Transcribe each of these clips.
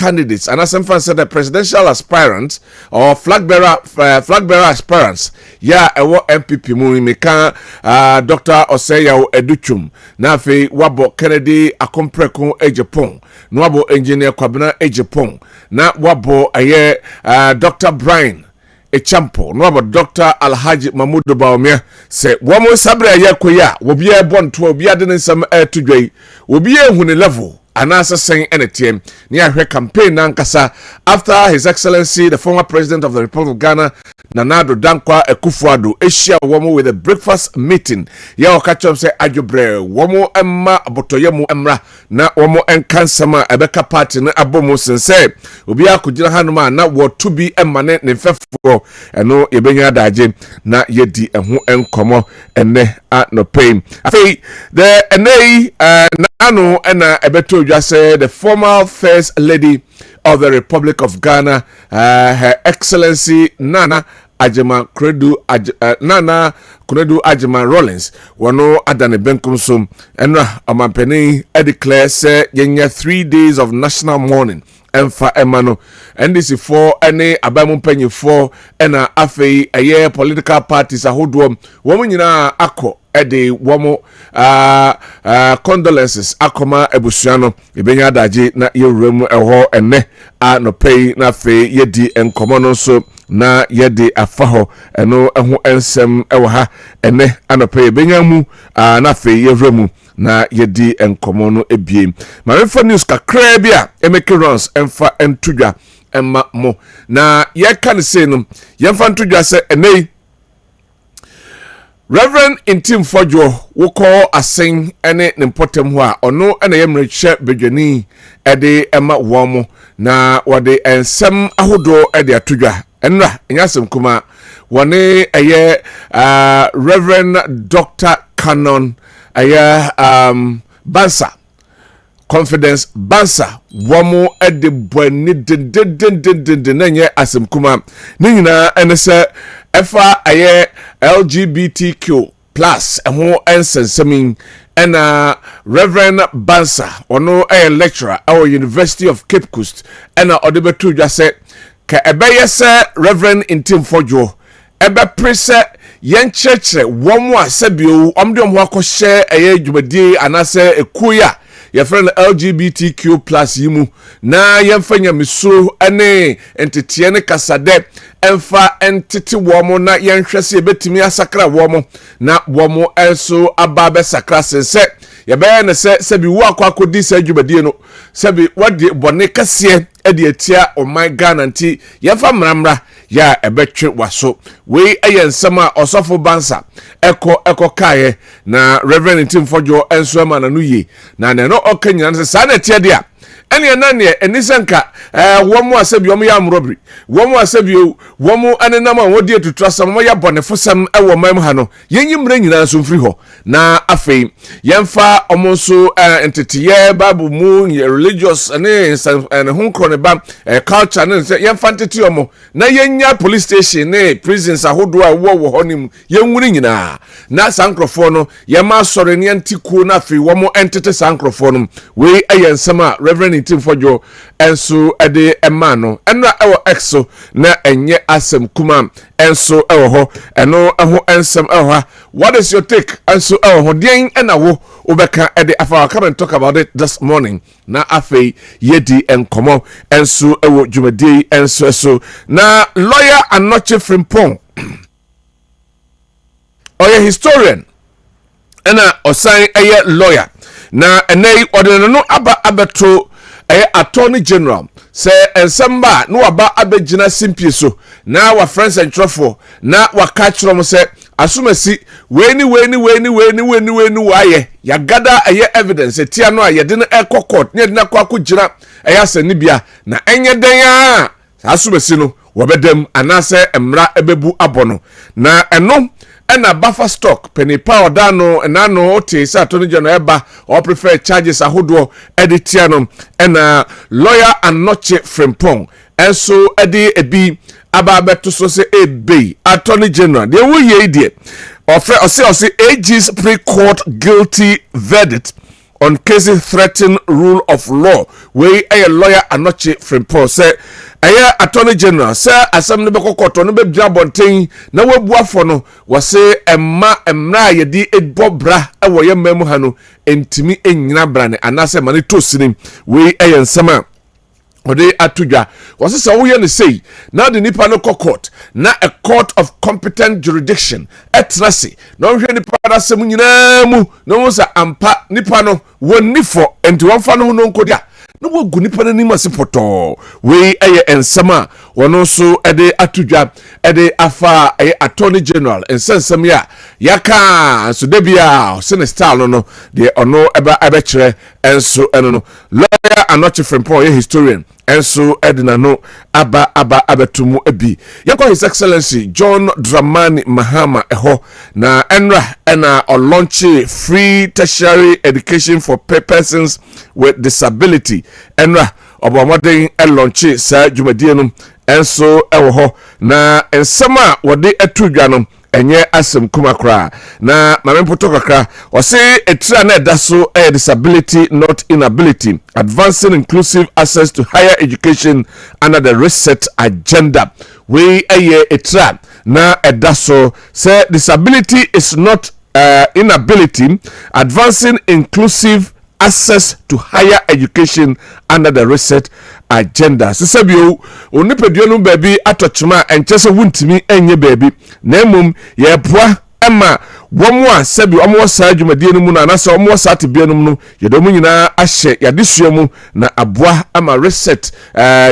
candidates, and as some fans said, the presidential aspirants or flag bearer aspirants, yeah, MPP mu meka Dr. Oseya Educhum, na fe wabo Kennedy Akompreko Ejepong, no wabo engineer Kwabena Ejepong, na wabo aye Dr. Brian Echampo, no wabo Dr. Alhaji Mamudu Baumia, se wamo sabre aye koya, wobi e bon to obi ade nsam tudwai, wobi e hune level. Anasa saying NTM near her campaign nankasa after His Excellency the former President of the Republic of Ghana Nana Dankwa Ekufuado Asia womo with a breakfast meeting ya okachom say adwobre womo emma abotoyemu emra na womo enkansama ebeka party na abomo sense obi akugina hanuma na wo to be emma ne mfefo eno yebenya daje na yedi eho enkomo ene no pain afei the enei nano ena ebeto just say the former First Lady of the Republic of Ghana, Her Excellency Nana Ajima Ajima Rollins, wano adane benkum sum, enra amampeni declare say yenya 3 days of national mourning. Emfa emano and this is for any abamu penny for ena afei aye political parties ahodo womu nyina akọ ede womo condolences akoma ebusuano ebenya daje na yewremu eho enne no pay na afei yedi enkomo no so na yedi afaho eno eho ensem ewo ha enne anope ebenya mu na afei yewremu na yedi enkomo no ebiem marefo news kakra bia emeke runs emfa entudwa emma mo na ye kan say no yemfa ntudwa se enei Reverend Intim Fojo wo call asen ene nimpotem ho a ono ene yemreche bedwani ede emma womo na wode ensem ahodo ede atudwa enra enyasem kuma wone eye Reverend Dr. Canon aya Bansa Confidence Bansa womo ede bwani den nenye asem kuma ne nyina ene se efa aye LGBTQ plus eho ensensemin ena Reverend Bansa ono a lecturer at University of Cape Coast ena odebetu dwa se ka ebeye se Reverend Intim Fojo ebe prese yenchechre womo asebio omdom ho akɔhye eye dwumadi anase ekuya your friend LGBTQ plus yimu na yemfanya miso ene entete ne kasade emfa entete womo na yenhwese betimi asakra womo na womo enso ababe sakra sense yebe ne se bi wo akodi se adwubadie no se bi wode bone kase ede atia o my Ghana nti yemfa mramra ya ebetwe waso we ayensama osofo Bansa eko kaye na Reverend Intim Fojo enso ama na nuye na ne no okanyina ne sa na tie dia ene na ne enisenka womo asabi omo ya amrobri womo asabi womo anenam a wodi atutrasam mo ya bonefosam ewo mam ha no yenyimre nyina so mfiri ho na afei yemfa omo so entitiye bible mu religious ne honkro ne ba culture ne yemfa entiti omo na yenya police station ne prisons ahodo a wo honim yenwuri nyina na sankrofo no yema sore ne antikuo na afei womo entete sankrofo no we ayensama Reverend Intim Fojo enso ede emano enra ewo exo na enye asem kuma enso ewo ho eno eho ensem ewo ha. What is your take? Enso ewo ho den ena wo obeka ede afa come and talk about it this morning na afei yedi enkomo enso ewo dwumadi enso so na lawyer Anoche Frimpong oye historian ena osan eye lawyer na enei odene no aba abeto Attorney General say ensamba no aba abegina simpie so na wa friends and trofo na wa catch rom say asumasi weni waye ya gada aye evidence etia no ayede no court ne de na kwa kugina ayasani bia na enye den a asumasi no wobedem anase emra ebebu abono na eno ena buffer stock penny power dano enano oti sa Attorney General eba or prefer charges ahodo editiano ena lawyer Anoche Frimpong enso edi ebi ababeto so se ebe Attorney General de wo ye die offer ose AG's pre-court guilty verdict on cases threatening rule of law. We a lawyer Anoche Frimpong say Attorney General say asem ne bekokoto no bebia bonten na wabuafo no wose emra yedi ebobra ewo yemam ha no entimi enyina brane anase mane tosinim we ensema ode atudwa wose se wo ye ne sei na de nipa no court na a court of competent jurisdiction etrase na hwe nipa da sem nyina mu no sa ampa nipa no wonni fo enti wonfa no no nkodia no wogu nipa ni ma sepoto we ensema wono so ede atudwa ede afa attorney general ensensem ya yaka so debia sene style no de ono eba kire enso eno no lawyer Anoche Frimpong historian enso edina no abatumu ebi yakwa His Excellency John Dramani Mahama na enra or launch free tertiary education for persons with disability enra obomoden launch sa dwumadie no enso ewo na ensema wode atudwa no enye asem kumakra na mamempoto kakra o say etra na daso disability not inability advancing inclusive access to higher education under the reset agenda we etra na daso say disability is not inability advancing inclusive access to higher education under the reset agenda. Sisabio onipaduo no baabi atochema enchese wuntimi enye baabi na emum ye boa ema womo a sabi omo saa dwumadie no mu na na so omo saa tebia no mu no yedomu nyina ahye yadesua mu na aboa ama reset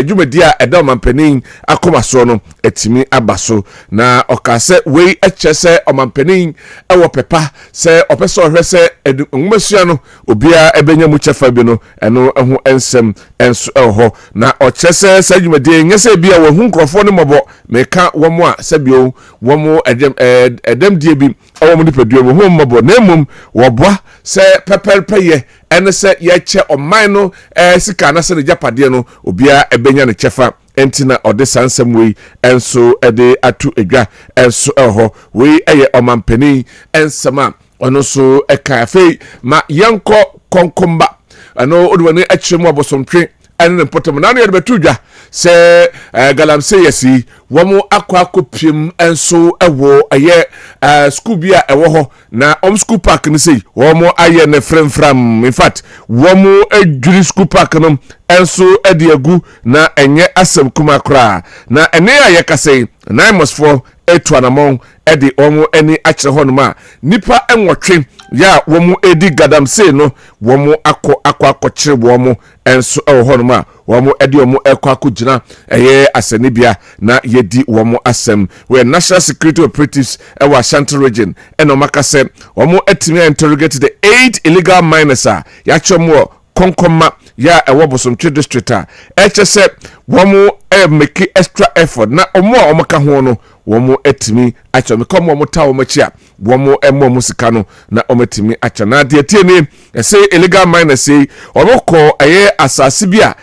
dwumadie a eda omampanin akoma so no etimi abaso na okase wei echese omampanin ewo pepa se opeso hwese enwumasua no obia ebenya mu chefa bi no eno eho ensem enso eho na ochese sa dwumadie nyese bia wo hu nkrofo no mobo meka womo a sabio womo edem die bi omo nipadua mo mobo na emum wo boa se pepelpeye ene se ye che oman no sika na se ne japade no obia ebenya ne chefa entina ode sansem we enso ede atu edwa enso eho we eye omampani ensema ono so ekafe ma yanko konkomba ano odwane achemu abosomtwe ene potem na no ye betudwa se galamse yesi womo akopiem enso ewo aye school bia ewo ho na school park ni sei womo aye ne fremfram in fact womo adwiri school park no enso ediagu na enye asem kuma kra na ene aye kasei 9-4 etuanamon edi womo eni akire ho no ma nipa enwotwe ya womo edi gadamse no womo akokire womo enso ewo ho no ma womo edi womo akogina eye asenibia na yedi womo asem we national security operatives ewa Ashanti region eno makase womo etimi interrogate the 8 illegal miners ya chomo konkoma ya ewo bosomtwe district echese womo make extra effort na omo ka ho no womo etimi acha me komo omo ta omo chia womo emo musika no na omo etimi acha na de tie ni say illegal miners say omo ko aye asase bia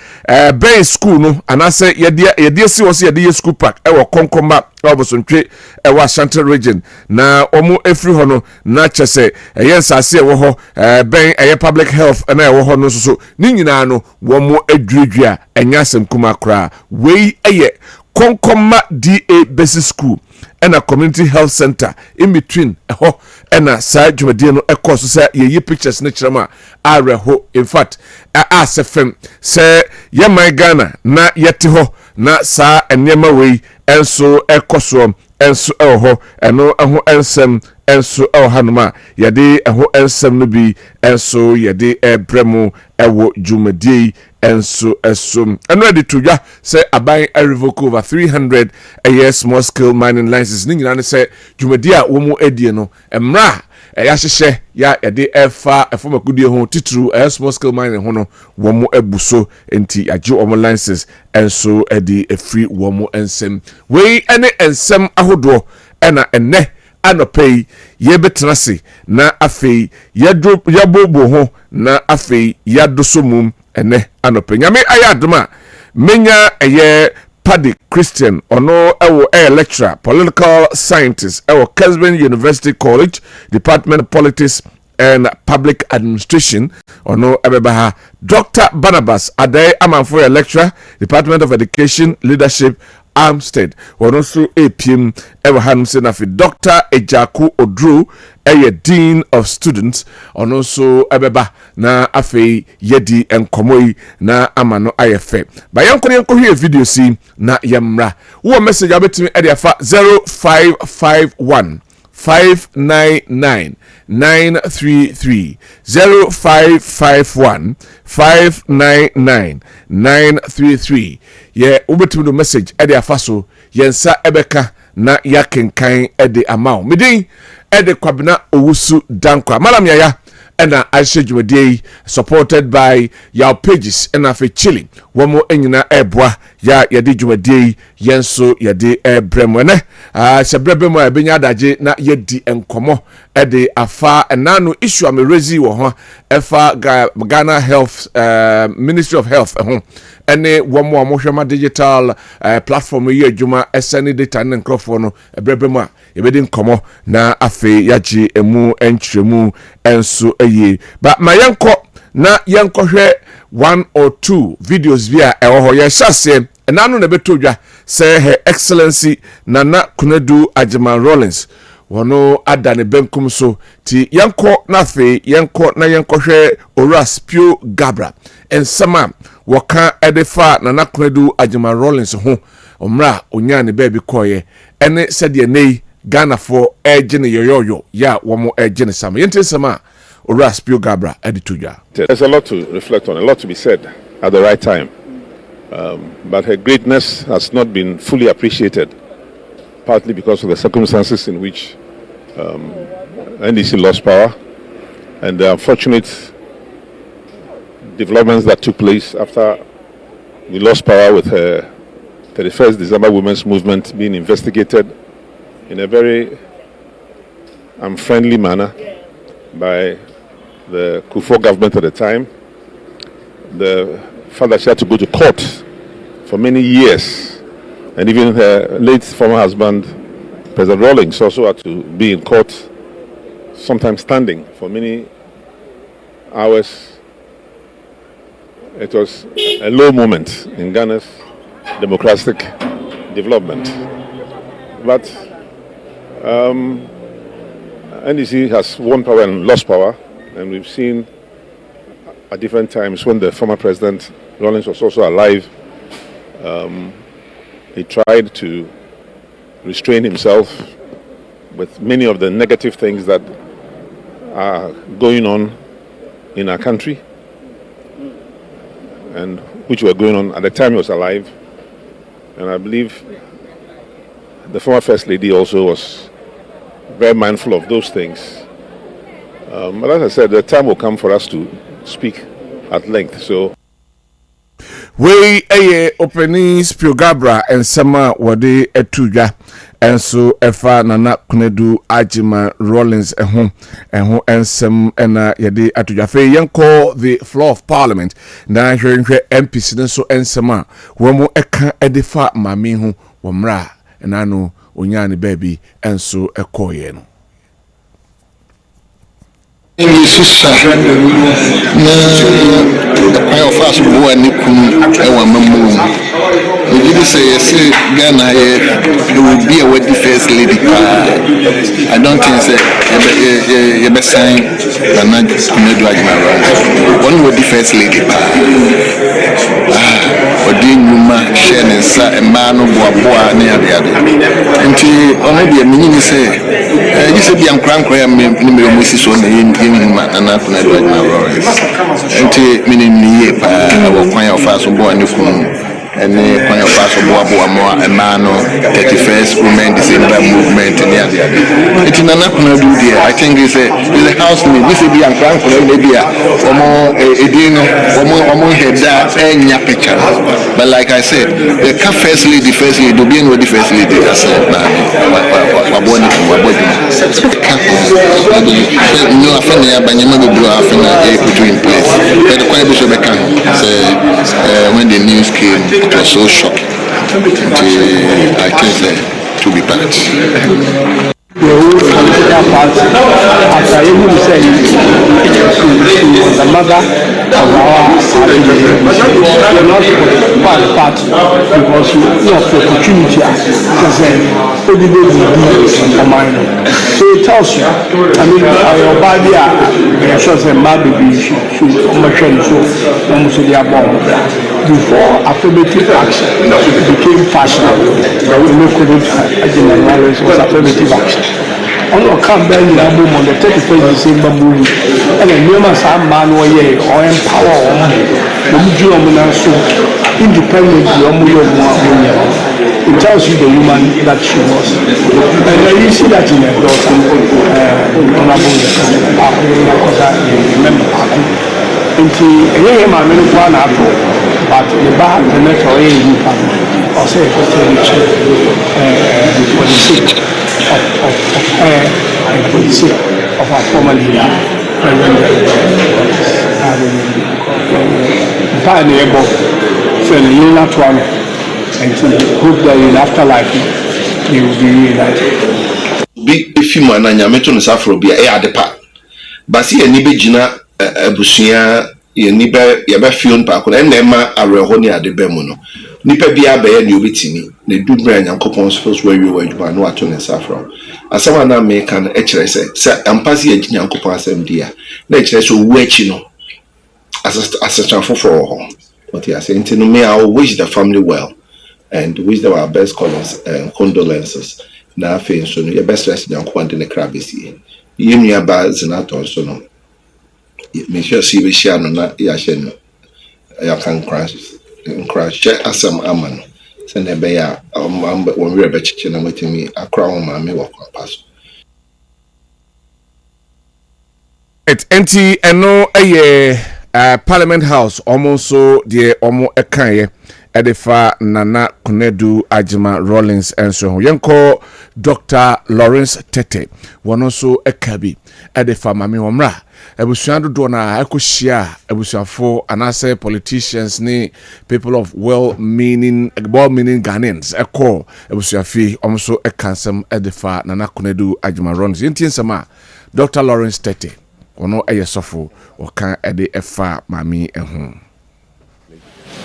ben school no anase yede si wo se yede school park ewo konkoma obosomtwe ewo Ashanti region na omo efri ho no na chese aye asase ewo ho ben aye public health na ewo ho no so ni nyina no womo adwuadwua enyasem kuma kra we aye konkoma DA basic school and a community health center in between and a side jumadino a course say ye pictures nature areho in fact asefem say ye my Ghana na yeti ho na sa enyema we enso ekoso enso eho eno eho ensem enso hanuma yade eho ensem no bi enso yade ebremu ewo jumadie enso esum and ready to ja say aban a revoke over 300 a year small scale mining licenses ni nyina ne say jumadie a wo mu edie no emra ya hyehye ya yade efa efomakudie ho titru a small scale mining ho no wo mu ebuso enti age wo mu licenses enso edi free wo mu ensem we ene ensem ahodo ena enne anopei yebetrase na afei yabobo ho na afei yadosomum ene anope nyame ayadoma menya eye Paddy Christian ono ewo lecturer political scientist ewo Kessben University College Department of Politics and Public Administration. Ono ebebaha Dr. Barnabas Adai Amanfo, lecturer, Department of Education, Leadership, Armstead. Also APM Ewahanum Senafi Dr. Ejaku Odru, Dean of Students. Also ebeba na afe yedi enkomoi na amano IFA. Bayanko yanko here video si na yamra. Wo message abetimi ediafa 0551 599 933 0551 599 933. Ye ubetimi no message ediafa so yensa ebeka na yakenkan edi amount. Midin edi Kwabena Owusu Dankwa. Malam yaya ena ashejumedie supported by your pages ena fe chilling womo enyina ebwa ya yedi jumedie yenso yedi ebremwene sebrebemo ebenya adaje na yedi enkomo ede afa enanu issue amerezi wo ho efa Ghana Health Ministry of Health ene womo amohwema digital platform yi adwuma esene data ne nkrofo no ebrebemo ebedi nkomo na afe yaji emu entremu enso ba ma yanko na yanko hwe 1 or 2 videos via eho ye hyase enanu na betodwa say her excellency Nana Kunedu Agyeman Rawlings wono adane benkum so ti yanko na fe yanko na yanko hwe Oraspio Gabra ensama woka edefa Nana Kunedu Agyeman Rawlings ho omra onya ne baby koye ene sede nei Ghana for ejene yoyoyo ya womo ejene sama yente sama Oraspio Gabra edituja. There's a lot to reflect on, a lot to be said at the right time. But her greatness has not been fully appreciated, partly because of the circumstances in which NDC lost power and the unfortunate developments that took place after we lost power with her 31st December Women's Movement being investigated in a very unfriendly manner by the Kufo government at the time. The fact that she had to go to court for many years, and even her late former husband, President Rawlings, also had to be in court, sometimes standing for many hours. It was a low moment in Ghana's democratic development. But NDC has won power and lost power, and we've seen at different times when the former president Rawlings was also alive, he tried to restrain himself with many of the negative things that are going on in our country and which were going on at the time he was alive. And I believe the former First Lady also was very mindful of those things. But as I said, the time will come for us to speak at length. So we opening Spio Gabra and Sama Wade Etuja and so efa Nana Kunedu Agyeman Rawlings and some and yade atuja fe yanko the floor of parliament na hwehwe MPs so ensema womo eka edifa mame hu womra enano onyane baby enso ekoye no sister na ayo fast boy ni kum ewa mamu we did say yes Ghana there will be a wedding first lady. I don't think say you be sign Nana Kunedu Agyeman Rawlings one wedding first lady odi nyuma share nsa emma no boaboa na yade nti ono de menyi say you say bi ankran ya me musi so na nyuma Nana Kunedu Agyeman Rawlings nti mini niye pa wo kwan ya fa so bo ani kunu ene kwan ya fa so boaboa mo emma no 31st Women December Movement na yade nti Nana Kunedu there I think is a house me we say bi ankran na bia omo edino omo heada enya picture. But like I said, the first lady, do be the first lady. I said, no, I find the Banyama do put in place. But the Kwabena Owusu Dankwa when the news came, it was so shocking. I think to be bad. The whole political party, after you say she was the mother of our not party because you have the opportunity to say everybody will be a minor. So it tells you, I mean, your body, shows a baby should machine so almost the above. Before affirmative action became fashionable, we look at it was affirmative action. On will come back in a boom on the 31st December movie, and then you must have man or empower so independently. It tells you the woman that she was. And you see that in her daughter, Honorable remember. But the bar, the next or I'll say for the sake of her and for the sake of our former leader, Pioneer, friend, you're not one, and to hope that in afterlife you will be reunited. Be if you man and Yameton Safro be a depa. Basi and Nibijina Busia, Yeniba Yabafion Park, and Nema Arehoni at the Bemono. Nipa be a bear new bitini, the do brand and coupons first where you were no aton and saffron. As someone now make an HRS, set and passy a young coupons MDA. Nature so wetchino as a transfer for home. But he has saying to me, I will wish the family well and wish them our best condolences. Now, I feel so your best resident quant in the crab is here. You near bars and not also no. Make sure see we share no yashen. I can crash as some aman. Send a bear when we are betching and waiting me a crown mammy walk on pass. It's empty and no Parliament House almost so dear almost a kanye. Edifa Nana Kunedu Ajima Rollins and so Yanko Dr. Lawrence Tete one also a cabi Edifa Mami Wamra Ebusiando Dona Ekushia Ebusiafo and I say politicians ni people of well-meaning Ghanaians Eko Ebusiafi also a cansem Edifa Nana Kunedu Ajima Rollins Yintin Sama Dr. Lawrence Tete ono Eyesofo Oka Ede Efa Mami Ehun.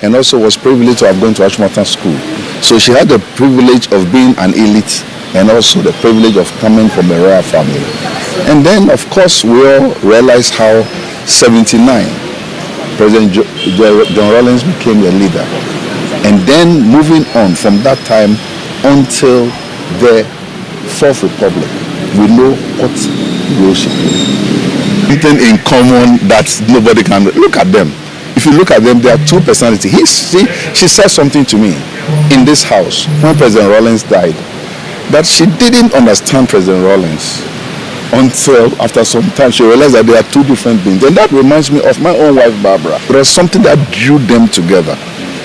And also was privileged to have gone to Ashmatan School. So she had the privilege of being an elite and also the privilege of coming from a royal family. And then, of course, we all realized how 79, President John Rawlings became the leader. And then moving on from that time until the Fourth Republic, we know what role she played. Something in common that nobody can look at them. If you look at them, they are two personalities. She said something to me in this house when President Rawlings died, that she didn't understand President Rawlings until after some time she realized that they are two different beings. And that reminds me of my own wife, Barbara. There was something that drew them together.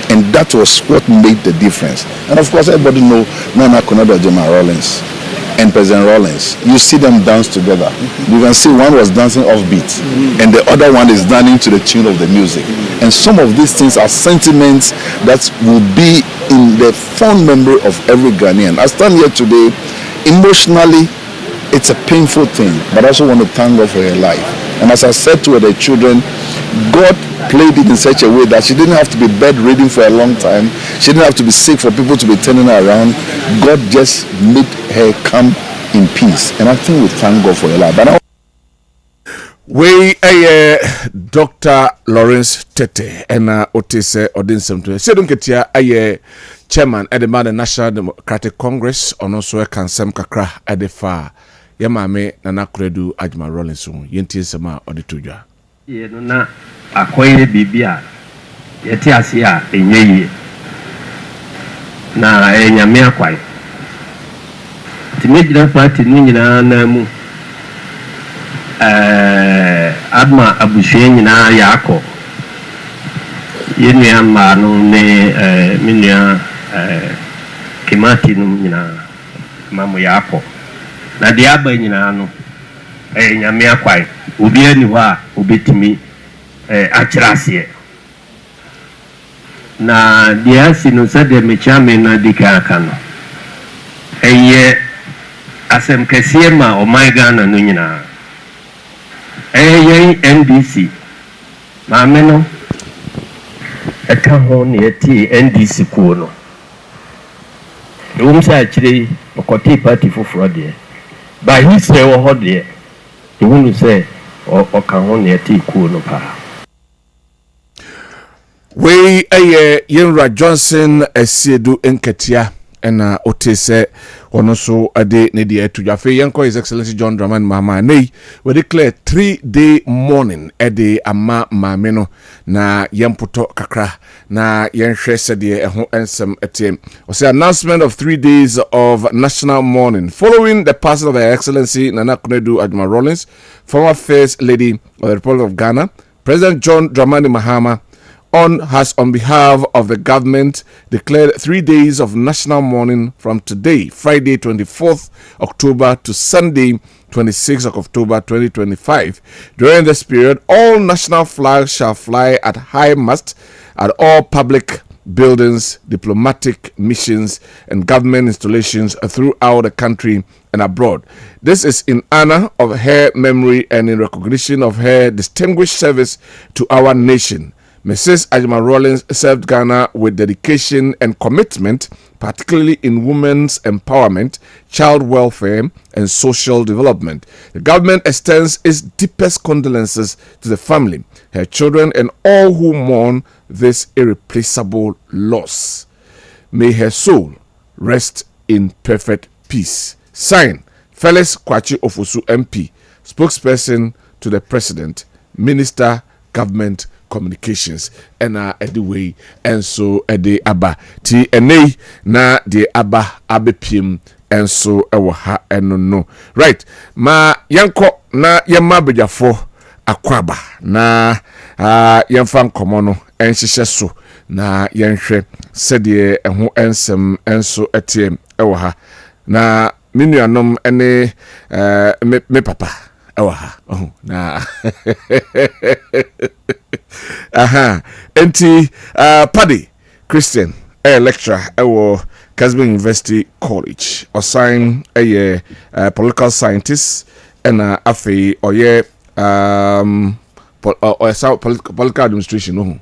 And that was what made the difference. And of course, everybody knows Nana Konado Jema Rawlings and President Rawlings. You see them dance together. You can see one was dancing offbeat and the other one is dancing to the tune of the music. And some of these things are sentiments that will be in the fond memory of every Ghanaian. I stand here today, emotionally, it's a painful thing, but I also want to thank God for her life. And as I said to her, the children, God played it in such a way that she didn't have to be bedridden for a long time. She didn't have to be sick for people to be turning her around. God just made her come in peace. And I think we thank God for her life. But we Dr. Lawrence Tete and Otis Odinsem to say don't get here chairman at the National Democratic Congress on also a cansem kakra at the far Yamame Nana Kunedu Ajima Rollins Yentin Sama Odituja. Ye no na akoye bibia yeti ase a enye na enyame akwai timejira party ni nyina na mu adma abushe nyina yako yenua ma no ne minua kimati no nyina mamu yako na dia ba nyina no enyame akwai obi ani wa obetimi akyerase na dia si no sade mechame na dika aka no eye asem kɛseɛ ma ɔman Ghana no nyinaa yɛn NDC maame no ɛka ho ne yɛte NDC kuo no ɛwom sɛ akyire ɔkɔte party foforɔ deɛ ba hisɛ wɔ hɔ deɛ ɛhunu sɛ ɔka ho ne yɛte kuo no paa. Wei Yenra Johnson Esiedu Nketia ena otese ono so ade ne de atudwafe yenko His Excellency John Dramani Mahama nei we declare 3-day mourning ede ama maame no na yempoto kakra na yenhwe sede eho ensem etem o say announcement of 3 days of national mourning following the passing of Her Excellency Nana Kunedu Adjuma Rawlings, former First Lady of the Republic of Ghana. President John Dramani Mahama has on behalf of the government declared 3 days of national mourning from today, Friday 24th October to Sunday 26th of October 2025. During this period, all national flags shall fly at high mast at all public buildings, diplomatic missions, and government installations throughout the country and abroad. This is in honor of her memory and in recognition of her distinguished service to our nation. Mrs. Adjuma Rawlings served Ghana with dedication and commitment, particularly in women's empowerment, child welfare, and social development. The government extends its deepest condolences to the family, her children, and all who mourn this irreplaceable loss. May her soul rest in perfect peace. Signed, Felix Kwabena Owusu MP, spokesperson to the President, Minister, Government Communications, and anyway, and so ede aba ti enei na de aba abepiem and so ewa no right ma yanko na yemma bejafo akwaba na yemfa nkomo no enhyehyɛ so na yenhwɛ sɛde ɛho ensem enso etie ewa ha na minuanom ene me papa ewa ha na Ntie Paddy Christian lecturer ewo Kessben University College assign political scientist and afi oye political administration no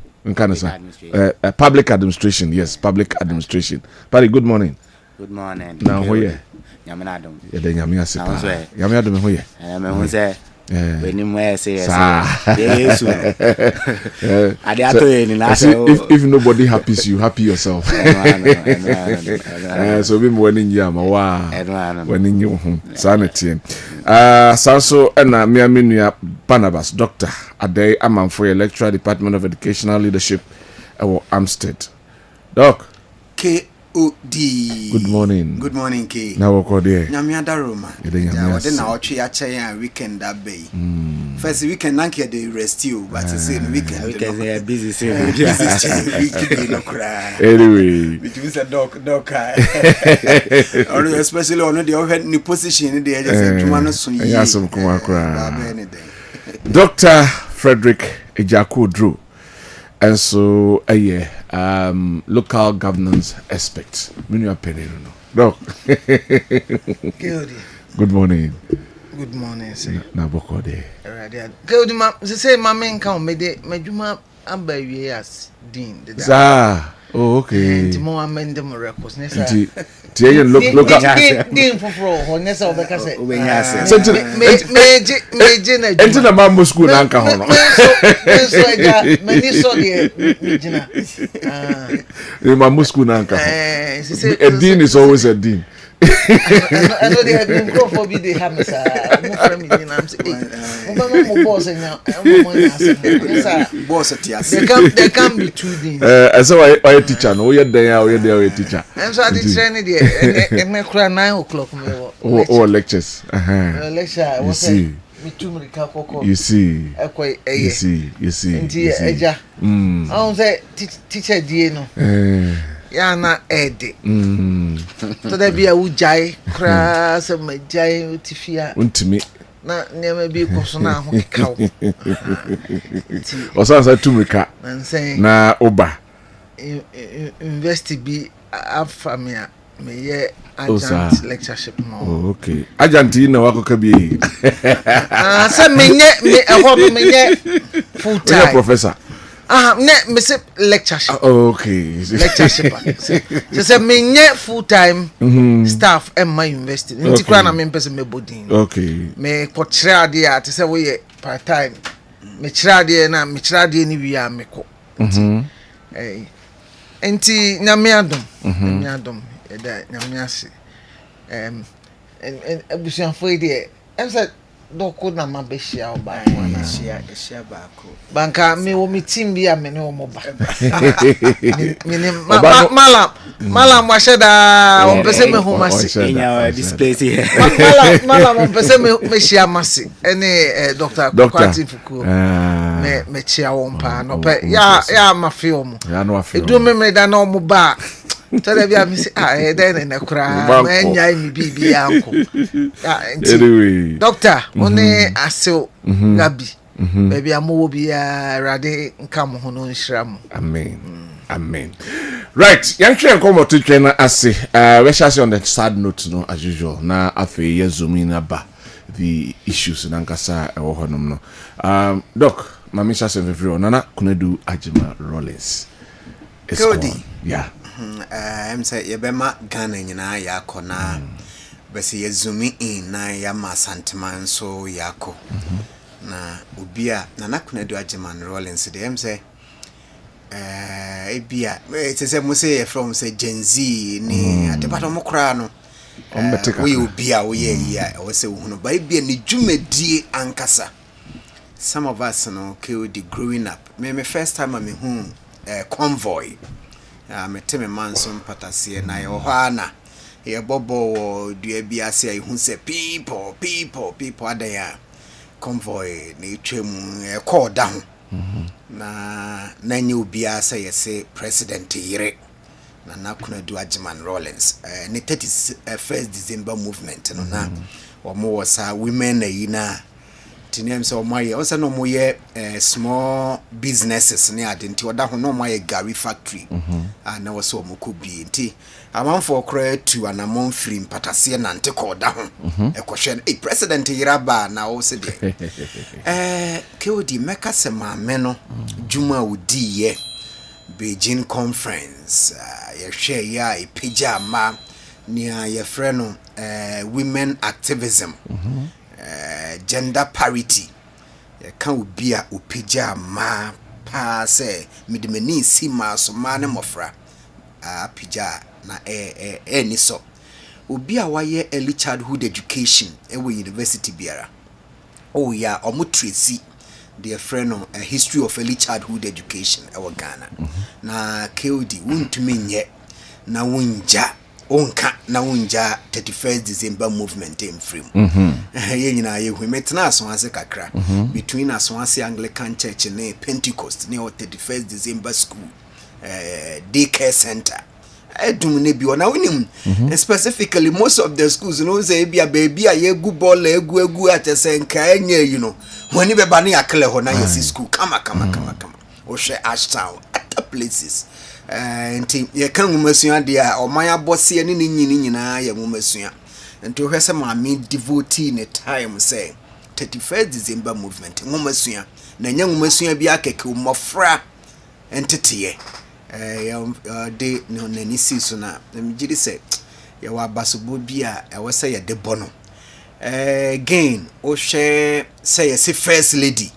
public administration, yes, public administration. Paddy, good morning. Good morning. Now who ye Nyaminadum. ye de nyamia sepa nyamiadum who ye me say when you say yes if nobody happys you, happy yourself. So we morning yama wa when you sanity sanso na miaminua Barnabas Dr. Adey Amanfoye, lecturer, Department of Educational Leadership at Amstead. Doc KOD. Good morning. Good morning, K. Now we call there. Nyamiada Roma. Yeah, then now we weekend that bay. First weekend nanke they rest you, but to say the weekend they are busy. Anyway, which means a dog. Especially on the overhead new position. They just Dr. Frederick Ejaku Drew, and so local governance aspect. Doc. Good morning. Good morning, sir. Na boko de. Good ma say my men come me de medjuma amba wie as din. Oh, okay. Timo amend them records nessa. Tie local din for ho nessa obeka say. Me na. Enti na mambo school na nka ho no. So ja mani so de mijina. Mambo school na nka ho. A dean is always a dean. I know they have been called for be they have me sir. Mo from me I'm say mo boss now. Boss at there can be two things. As a teacher no we there we teacher. And so I did training there and me cry 9 o'clock me. Oh lectures. Lecture you see. Me too me ka You see. You see. Nti eja. I say teacher die no. Ya na ede. So there be a ujai kra se majai utifia. Untimi. Na niam bi koso na ho kaw. Osansa tumika. And say na oba. Invest bi afamia me adjunct lectureship no. Oh, okay. Adjunct na wako kabi. Say me ehon me full time. You're professor. Me say lectureship. Okay. Lectureship. So say me full time staff at my university. Nti kra na me pese me bodin. Okay. Me ko kire ade a te say we part time. Me kire ade na me kire ade ni wi a me ko. Enti nyame adom eda nyame ase en abusuan foi de em say doko na mabehia oba na ehia baako banka me wo mi team bi a me ne wo moba malam wa sheda on pese me homa se inya display here malam on pese me shia mase ene Dr. Kwati Fuku me chia won pa no pe ya ma film ya no afio edu me da na omo ba tell bia me say den na kura ma nya mi bibi anko anyway doctor one asew gabi baby amowo bia rade nka mo ho no nhyiram amen right yankwe nkomo to twena ase we shall say on the sad note no as usual na afi yazumina ba the issues na nkasa ewo honom no doc mami shall say vivro nana kunedu Ajima Rollins Cody yeah I'm say yebema Ghana nyina yakona bese yazumi in na ya masanteman so yako na ubia nana kunedu Ajima Rollins de em say ebia say mo say from say Gen Z ni adebato mo kra no we ubia we ya we say hunu ba ebia ni dwumadie ankasa some of us no KOD growing up me first time I hu convoy me teme manson patase na yo hana ye bobo dua bia se I hu say people adaya convoy ni twemu e call down na nanyi ubia say yes president yire na nakunadu Ajima Rollins ni 31st December movement no na omo wasa women na tinem so omoye osa no moye small businesses ne adenti oda ho no moye Gary factory na wasa omokobi nti amanfo okra tu anamon free mpatase na nte ko oda ho ekohwe president yiraba na o se de KOD meka se maame no juma odi ye Beijing conference ye hwe ya ipija ma nia ye frɛ no women activism gender parity ye kan obi a opija ma pa se midimani si ma so ma ne mofra apija na ni so obi a waye early childhood education we university biara oh ya omutresi their friend on a history of early childhood education our Ghana na KOD wuntumi nye na wunja onka na wunja 31st December movement in frame ye nyina ye hu metna aso ase kakra between aso ase Anglican Church and Pentecost near 31st December school daycare center edum ne bi ona wonim specifically most of the schools no say bia baby a ye gu ball egu atese nka enye you know when be ba na yakle ho na yes school kama o hwe Ashtown other places nti ye kan ngumasua dia oman abose ne nyina ye ngumasua nti o hwese ma me devotee ne time say 31st December movement ngumasua na nya ngumasua bi akeke umofra entete de no nani si so na mjiri se ya wa basobo bia e wo se ya de bono again o hwe se ya se first lady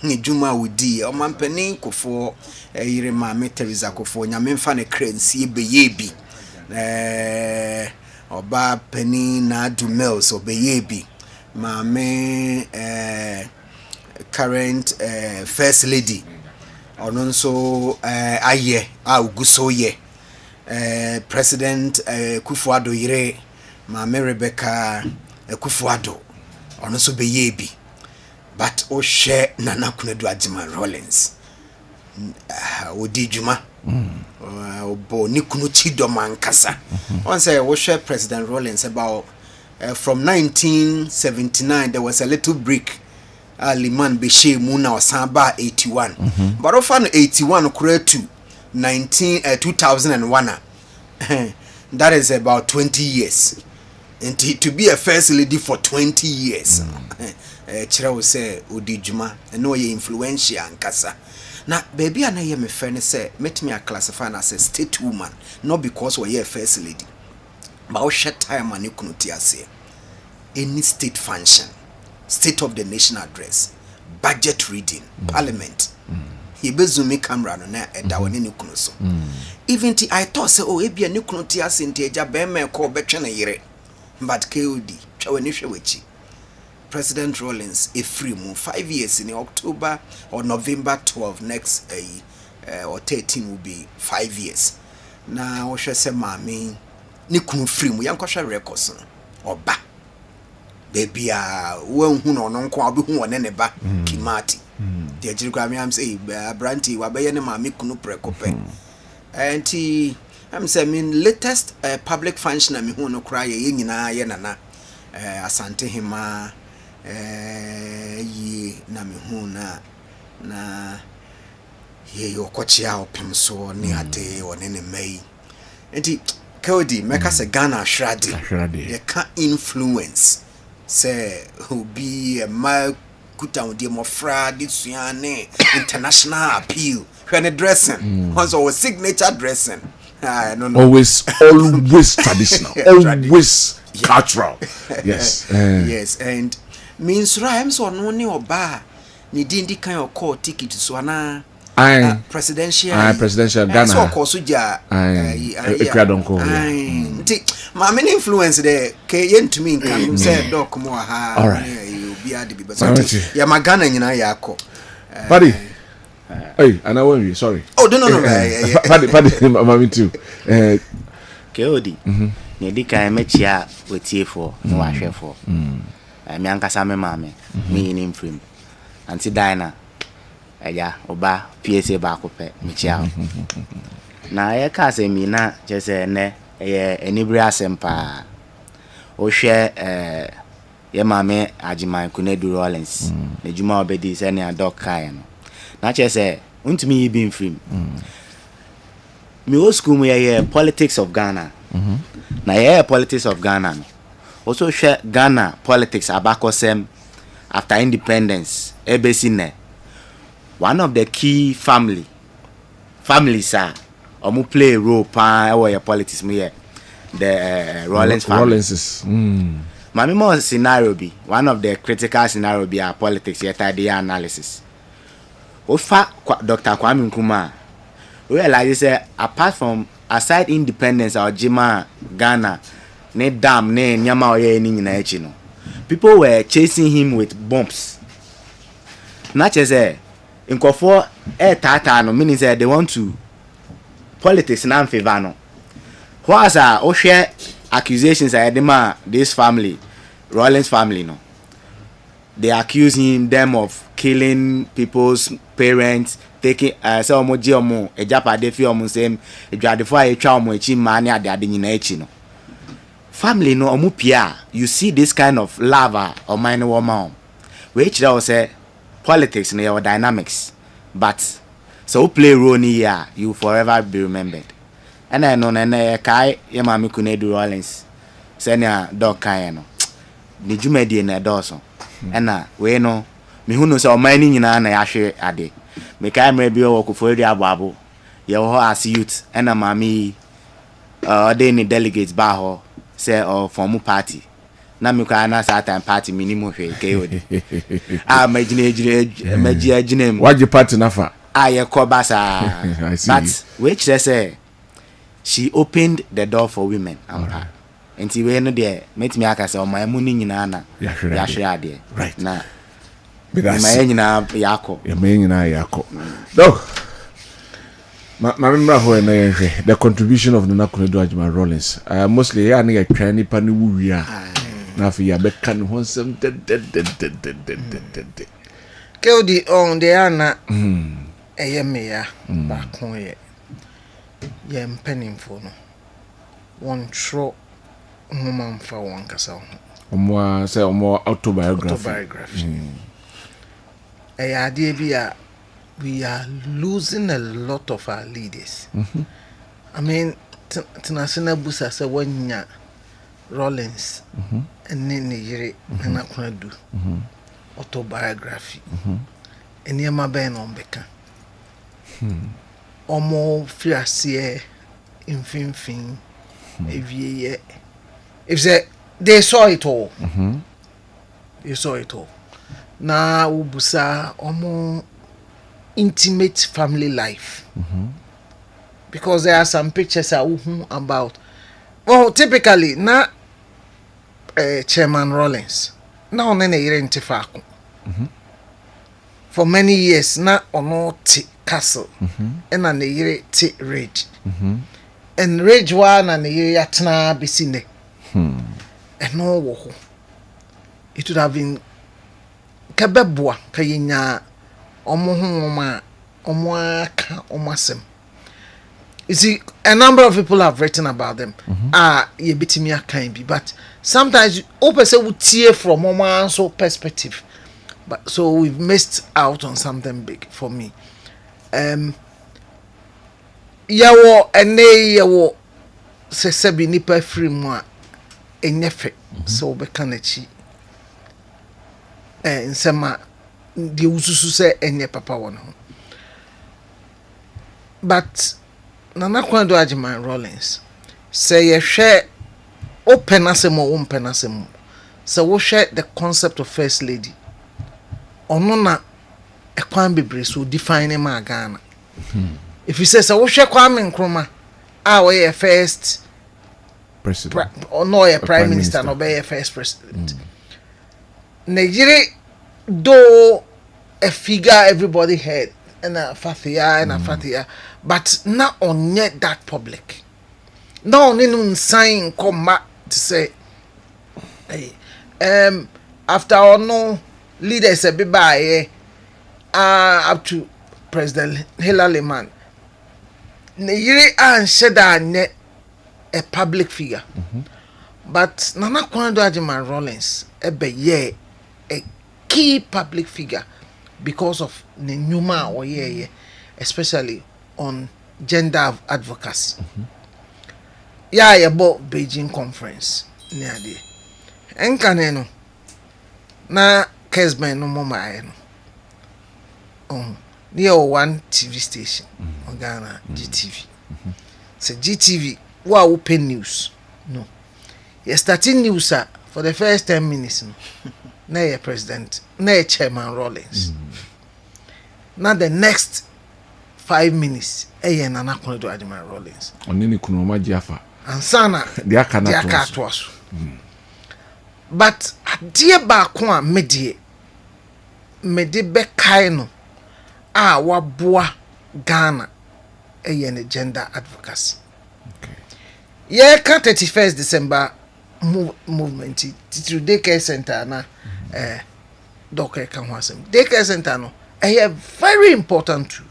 ni juma wudi o mampani kofo yire ma Teresa kofo nyame mfa ne kransi ebeyebi oba pani na du mills obeyebi ma me current first lady ono nso aye auguso ye president Kufuado yire ma Rebecca Kufuado ono nso beyebi but o share nana kunedu Ajima Rollins odi djuma obo ni kunu chidom ankasa on say o share President Rollins about from 1979 there was a little break Liman Beshe Muna Osamba 81 but often 81 kure to 2001 that is about 20 years. And to be a first lady for 20 years. Chira will say Udijuma and no influential and kasa. Now, baby, I know my friend say, met me a classify as a state woman, not because we're a first lady. But I'll shut time and you couldn't say any state function, state of the nation address, budget reading, parliament. He bezumi camera no na eda woni ne kunu so. Even I thought say oh ebia ne kunu ti asente eja be me ko betwe na yire. But KOD twa woni hwechi. President Rawlings a free move 5 years in October or November 12 next or 13 will be 5 years. Now we shall say mami ni kunu free mu yankosha records or ba. Baby when hu no nko abi hu wona ne ba Kimati. The Jigami am say Branty wabaye ne mami kunu prekope. And I'm saying latest public function me hu no kra ye nyina ye nana asante hima yi na me hu na ye yokochia opim so ne ade one ne mai. Enti Kodi meka se Ghana Shradi ye can influence say who be a mal kuta udi mofra disuane international appeal when dressing also signature dressing always traditional always cultural yes yes and means rhyme so no ni oba ni dindi kan your call ticket so na presidential Ghana so course ja ekradonko nti ma me influence there ke yentumi nkan say doc mo ha ya magana nyina yako buddy hey and I want you sorry oh no buddy mama too KOD ne dika mechia wetiefo no ahwefo me ankasa me mame me yin frame anti dina eya oba PSA ba ko pe mechia na ye ka se mi na je se ne ye enibri asempa o hwe ye mame ajiman kunedu Rawlings ne juma obedi se ne adok kai no na che se untumi yi bin frame mi o school mu ye politics of Ghana na ye politics of Ghana no also share Ghana politics abakosem after independence ebesi ne one of the key families are omu play a role pa e politics mu ye the Rawlings family. Mami mo scenario be one of the critical scenario be our politics yet idea analysis. Ofa Dr. Kwame Nkrumah we realize say apart from aside independence or Jima Ghana ne dam ne nyama oye ni nyina echi no people were chasing him with bombs. Not just say inkofo tata no meaning say they want to politics na favor no. What's o share accusations adema this family Rawlings family no they accuse them of killing people's parents taking say omoji omo ejapade fi omo same ejadefo ayetwa omo echi ma ne ade nyina echi no family no omo pia you see this kind of lava or minor woman which they say politics no your dynamics but so play role ni here you forever be remembered. And I know na kai ye mami kunedu Rawlings senia dog kai no ni jumedi na doso ena we no me hunu se o mani nyina na ya hwe ade me kai mre bi o kufori ababo ye ho as youth ena mami they ni delegates ba ho say o form party na me kai na certain party minimum hwe KOD majine waje party nafa ye ko basa but which they say she opened the door for women ampa enti we no de metimi aka se o ma mu ni nyina na ya hwere ade na ma nyina yako dog ma memra ho na ye the contribution of Nana Kunedu Ajiman Rawlings mostly ya na ye twa nipa ni wuwi a na afi ya beka ne ho nsem KOD on the ana eyemeya ba kon ye ye mpanimfo no won tro mfa won kasa ho omo say omo autobiography ade bia we are losing a lot of our leaders. I mean tenasena busa se wanya Rollins ene ne yire na kwadu autobiography ene ma ben no beka omo fiase infinfin evieye if they saw it all they saw it all na ubusa omo intimate family life because there are some pictures about well typically na Chairman Rollins na on na yire ntifako for many years na ono ti castle and na yire ti rage and rage wa na yire atna besine and no wo ho it would have been kabeboa kayenya omo homa omo aka omo asem. You see, a number of people have written about them. You beat me a kind, but sometimes open say we tear from one so perspective. But so we've missed out on something big for me. Yawo ene yawo se sebi nipa free mo enyefe so be kanachi. Nsema di ususu se enye papa wono. But Nana Kwado Ajiman Rollins say ye share open asemo open asemo. So we share the concept of first lady. Ono na ekwan bebre so define ma Ghana. If you say so we share Kwame Nkrumah we first president or no a prime minister no be first president. Nigeria do a figure everybody had and a fathia but not on yet that public. No on sign come back to say hey, after all no leaders a be by up to President Hillary Man. Nigeria and Sheda a public figure. But Nana Kwado Ajiman Rollins a key public figure because of the Numa or especially on gender advocacy. About Beijing conference near there. Enkaneno na Kessben no mama near one TV station on Ghana GTV. So GTV wa open news. No. You starting news for the first 10 minutes. No. Na your president, na your Chairman Rollins. Now the next 5 minutes, Nana Kwado Ajiman Rollins. Onini kunoma jiafa. Ansana diaka twaso. But adie ba ko a medie be kai no waboa Ghana ne gender advocacy. Okay. Yeah, 31st December movement to daycare center na Docker kan ho asem. Daycare center no very important too.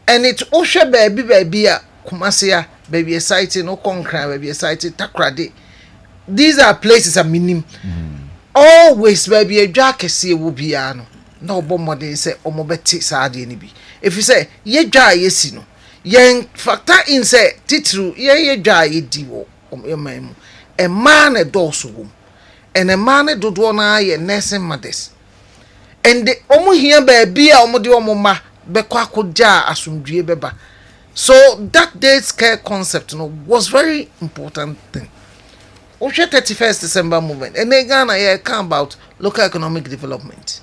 And it osha baby a Kumasia baby exciting no concrete baby exciting Takrade. These are places a minimum. Always baby a jacket see will be ano. No bomode say omobeti saadi ni bi. If you say ye dry yesino, yen factor in say titru ye dry ye diwo yemamu. A man a dosu and a man a dodo na ye nursing mothers. And the omo here baby a omo di omo ma bekwa koja asumdue beba. So that day's care concept was very important thing. Osha 31st December movement and then Ghana here come about local economic development.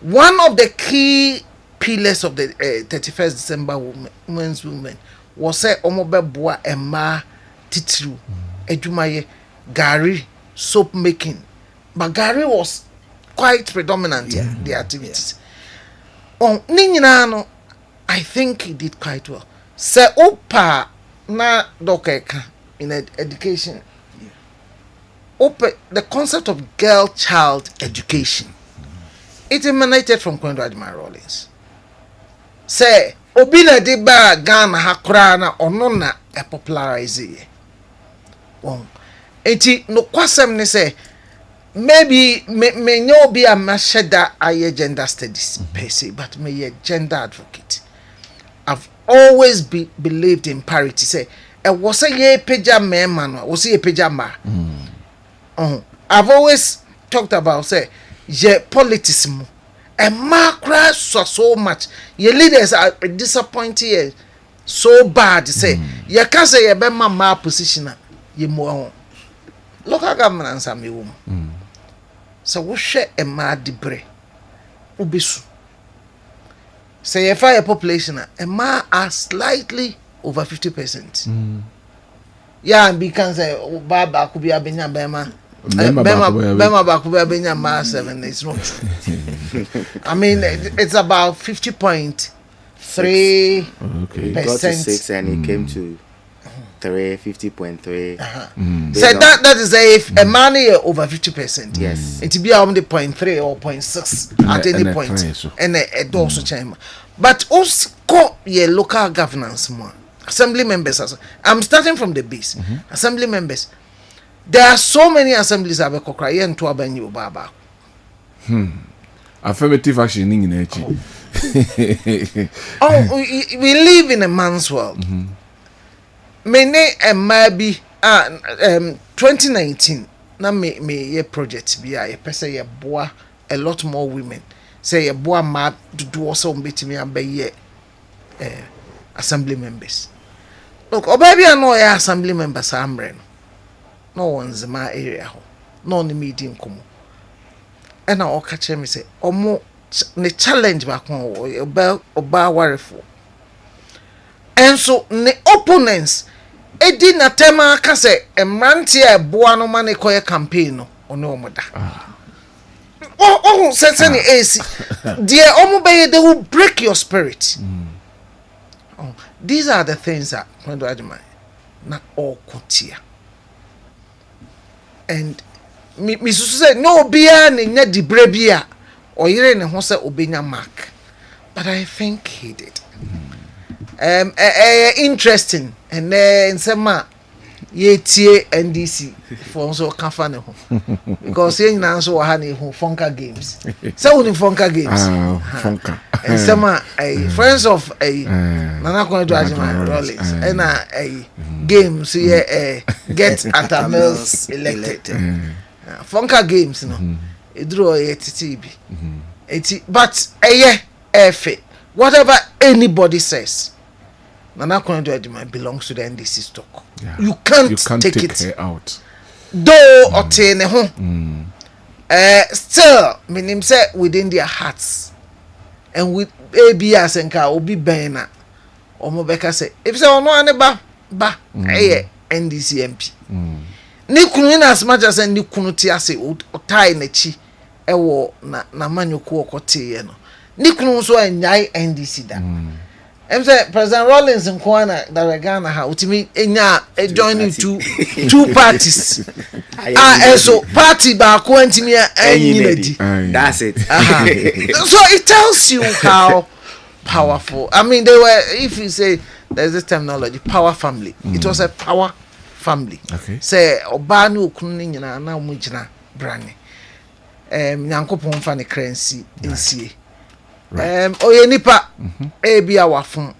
One of the key pillars of the 31st December women's movement was say omobe boa ema titru edumaye gari soap making. But gari was quite predominant in the activities. On Ninyano, I think he did quite well. Se opa na dokeka in education. Opa the concept of girl-child education. It emanated from Kwado Ajiman Rollins. Say obina de ba Ghana hakura na ono na popularize. Enti no kwasem ne say maybe me no be a masheda aye gender studies per se, but me a gender advocate. I've always believed in parity. Say, was a ye peja man, was a pajama. I've always talked about say, ye politism. And Macra so much. Your leaders are disappointed, so bad. Say, you can't say a bema position. You more local governments are me woman. So we share a mad debris. Ubisu. Say if I a population, a ma are slightly over 50%. Yeah, and because Baba could be a Benya Bema. Bema Bakuba Benya Ma 7 is not true. I mean, it's about 50.3%. He got to 6 and he came to 50.3. So that is if a man over 50%. Yes. It be around the 0.3 or 0.6 at any point. And a dorsal chamber. But also your local governance more. Assembly members. I'm starting from the base. Assembly members. There are so many assemblies that have cry and to Abenyu Baba. Affirmative action in nature. We live in a man's world. Many and maybe 2019 na me ye project be a person ye boa a lot more women say ye boa ma do also betimi abaye assembly members. Look, obaby no ya assembly members amre no one's my area ho no on the meeting komo and I catch me say omo ne challenge back on oba warefo and so ne opponents edi na tema ka se emrante e boa no ma ne koye campaign no ono omoda say ni AC dear omo be they will break your spirit. These are the things that when do I na all kotia and me say no bia ne nya dibre bia oyire ne ho se obenya mark, but I think he did. Interesting and in sema ye tie NDC for so kafa ne ho because ye nyina so ha ne ho funka games so woni funka games funka and sema friends of nana ko do ajima Rollins and games ye get at mills elected funka games no eduro ye titibi but efe whatever anybody says Nana Kondo belongs to the NDC stock. Yeah. You can't take it her out. Though or ten home. Still, meaning say within their hearts. And with ABS and car will be banner. Or Mobeka say, if so no aneba NDC MP. Nikun as much as any kunutia say or tie nechi ewo na manyoku okote no. Nikun so enyai NDC da. Say President Rollins and Kwana that Ghana ha ultimate joining two parties. So party ba kwantimi that's it. So it tells you how powerful. I mean, they were, if you say there's this terminology, power family. It was a power family. Okay. Say obanu okunu nyina na omujina brane. Nyankopon fa ne currency nsie. Oye nipa bia wafun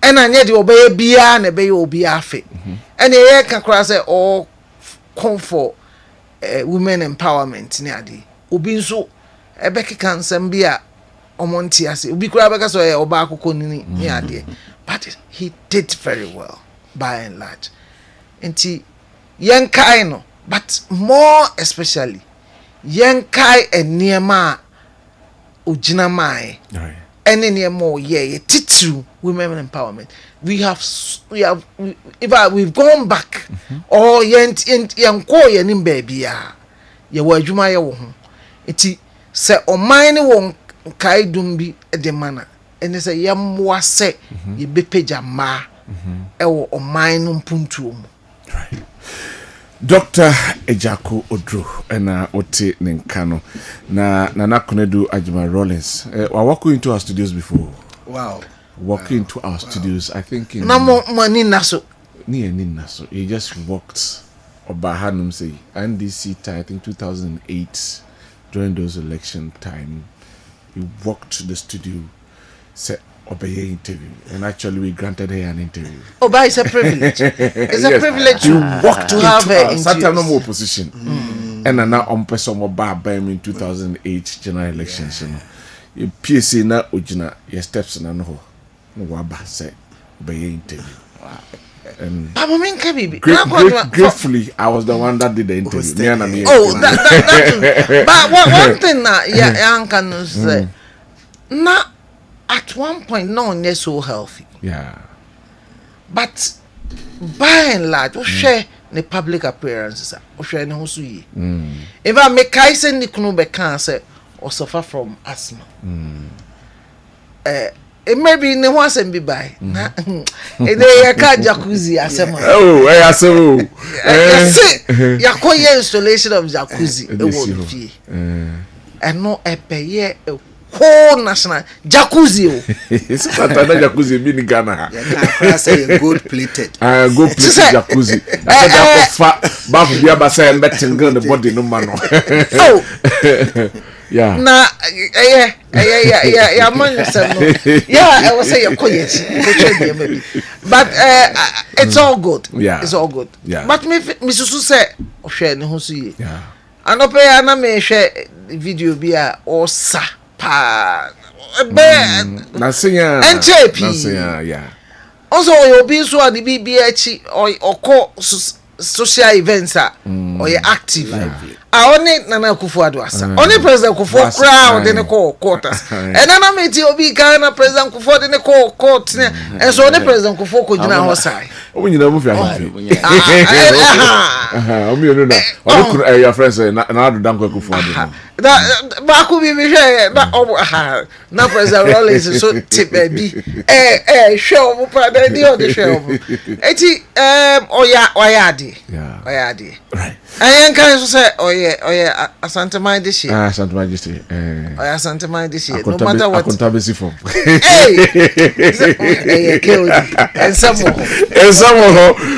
ena nye de obeye bia na be obi afe ena ye kakra say all come for women empowerment ni ade obi nso ebekeka nsem bia omonti ase obi kura beka so oba akoko ni ade but he did very well by and large enti yenkai no but more especially yenkai eniema ojina mai any more titru women empowerment we've gone back or yanko yanim baby ya wa adwuma ye wo ho enti se omine won kai dum bi de mana ene se yamwa se ye bepeja ma e wo omine mpuntuo mu Dr. Ejako Odro ena oti nenkano na Nakonedu Ajima Rollins. Walk into our studios before. Wow. Walking into our studios, I think in money naso. Naso. He just walked Obahanum say NDC time, I think 2008 during those election time. He walked to the studio. Said obey interview, and actually we granted her an interview. Oh, but it's a privilege. It's a privilege to walk to have her in certain no position. And now on person more bar in 2008 general elections. You PSC na ojina your steps na no waba say obey interview. And gratefully, I was the one that did the interview. But one thing that young can say, not at one point, no one is so healthy. Yeah. But by and large, we share the public appearances. We share no sui. If I make I send the knube cancer or suffer from asthma. It may be in the once and be by. They can't jacuzzi as a man. Oh, I so. Yakoya installation of jacuzzi. It won't be. And no a paye a whole national jacuzzi. It's not another jacuzzi in Ghana. I say good plated. Good plated jacuzzi. I said, Bath Biabasa and betting gun the body no man. Oh. Yeah. Nah, yeah, man, yeah, I was saying, yes, but it's all good. Yeah, it's all good. Yeah, but me, Mrs. Susse, share no see. Yeah, and no pay, and I may share video be or sa pa bed. Nothing, yeah. Also, you'll be so at the BBH or call social events or you're active. Only Nana Kufuor was only President Kufuor crowd in the quarters, and then I met you be Ghana President Kufuor in the court, and so only President Kufuor could now side. Oh, you know, move your your friends and another Dankwa Kufuor. That could be that now President Rollins is so tippy. Show the show. Oyadi. Right. I can't say, oh yeah, Asante Mai this year. Asante Mai this year. Asante Mai this year. No matter what. Hey! And some more.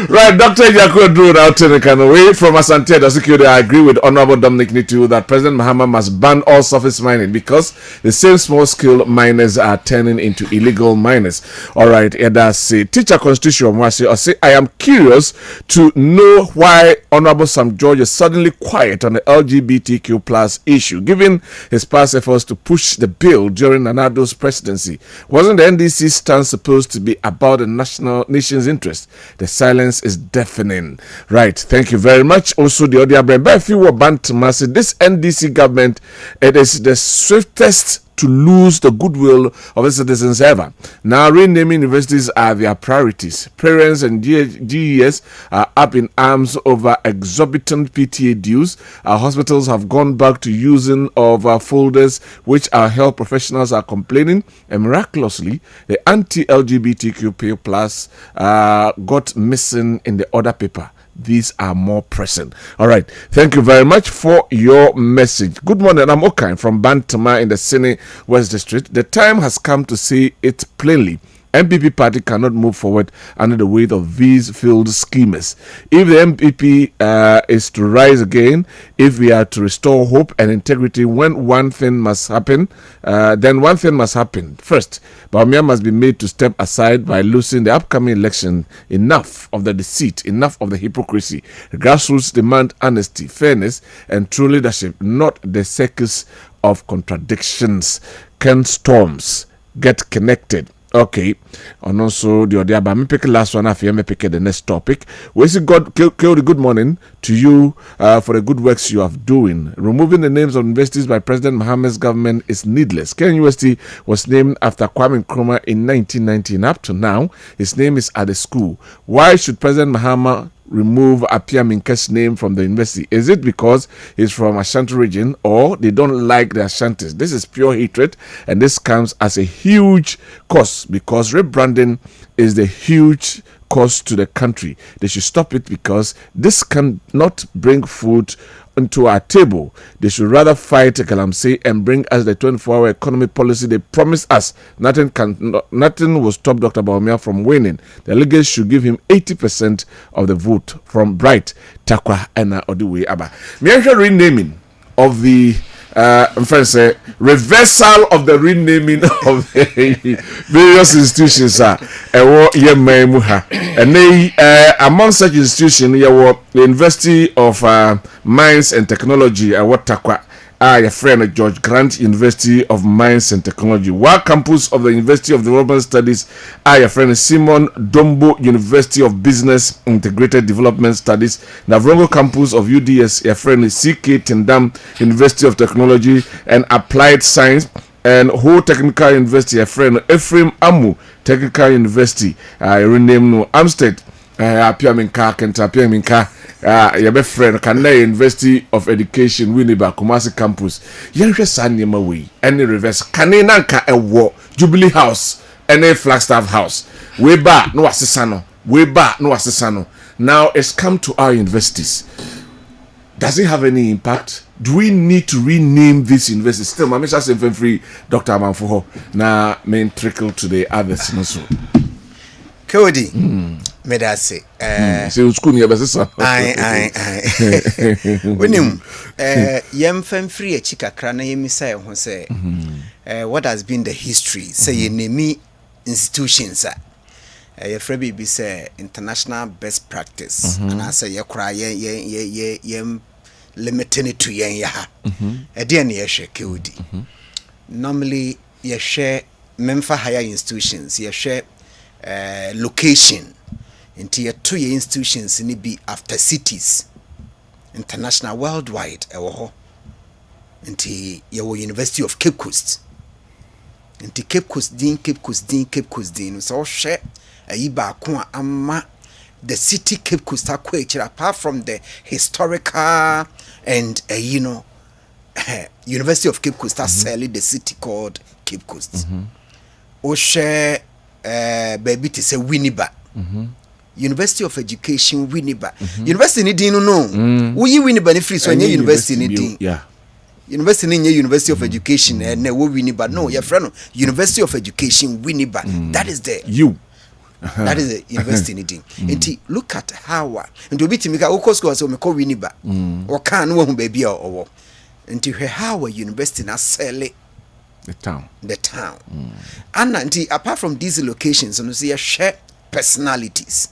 Right, Dr. Jaco drew out in the away from Asante the security. I agree with Honorable Dominic Nitu that President Mahama must ban all surface mining because the same small-scale miners are turning into illegal miners. All right, that's teacher constitution. I say, I am curious to know why Honorable Sam George is suddenly quiet on the LGBTQ plus issue, given his past efforts to push the bill during Nanado's presidency. Wasn't the NDC stance supposed to be about the nation's interest? The silence is deafening. Right, thank you very much. Also, the audio brand, but if you were Bantamasi, this NDC government, it is the swiftest to lose the goodwill of the citizens ever. Now, renaming universities are their priorities. Parents and GES are up in arms over exorbitant PTA dues. Our hospitals have gone back to using of folders which our health professionals are complaining. And miraculously, the anti-LGBTQ plus got missing in the other paper. These are more pressing. All right. Thank you very much for your message. Good morning. I'm Okai from Bantama in the Sene West District. The time has come to say it plainly. MPP party cannot move forward under the weight of these failed schemers. If the MPP is to rise again, if we are to restore hope and integrity, then one thing must happen. First, Bawumia must be made to step aside by losing the upcoming election. Enough of the deceit, enough of the hypocrisy. Grassroots demand honesty, fairness, and true leadership, not the circus of contradictions. Ken Storms, get connected. Okay, and also the other, but me pick the last one after me pick the next topic. We see God, good morning to you for the good works you are doing. Removing the names of universities by President Mahama's government is needless. Ken University was named after Kwame Nkrumah in 1919. Up to now, his name is at the school. Why should President Mahama remove Apia Minke's name from the university? Is it because he's from Ashanti region or they don't like the Ashantis? This is pure hatred, and this comes as a huge cost because rebranding is the huge cost to the country. They should stop it because this cannot bring food into our table. They should rather fight Galamsey and bring us the 24-hour economy policy they promised us. Nothing will stop Dr. Bawumia from winning. The delegates should give him 80% of the vote from Bright, Takwa, and Odiwe Aba. Me renaming of the friends say reversal of the renaming of various institutions ewo yemma mu ha and among such institutions the University of Mines and Technology Takwa your friend George Grant University of Mines and Technology. One campus of the University of Development Studies your friend Simon Dombo University of Business Integrated Development Studies. Navrongo campus of UDS your friend CK Tindam University of Technology and Applied Science. And Ho Technical University your friend Ephraim Amu Technical University renamed no Amstead apia minka kenta apia minka your best friend Canada University of Education Winneba Kumasi campus yenhwe sanema we any reverse kanina nka ewo Jubilee House any Flagstaff House we ba no asesa no now it's come to our universities. Does it have any impact? Do we need to rename this university? Still, my Mr. Semfen Free, Dr. Amanfuho, na main trickle to the others. Cody, medase. So school near Bessa. When you Yemfen Free a chica crana yemisa who say, what has been the history? Say ye name institutions. Your Freebie be say international best practice, and I say ye cry ye limiting it to yen yaha. A dear near share Cody. Normally, ye share Memphis higher institutions, ye share location into your 2 year institutions in be after cities international worldwide into your University of Cape Coast into Cape Coast Dean so share a ama the city Cape Coast apart from the historical and University of Cape Coast selling the city called Cape Coast o share baby to say Winneba University of Education Winneba University ni din no we Winneba ni free so any university ni din University ni University of Education and we Winneba no your friend University of Education Winneba that is the that is the university ni din and look at how and obi timika o course so me call Winneba o kan no hu baby owo and how university na sell the town and apart from these locations and see share personalities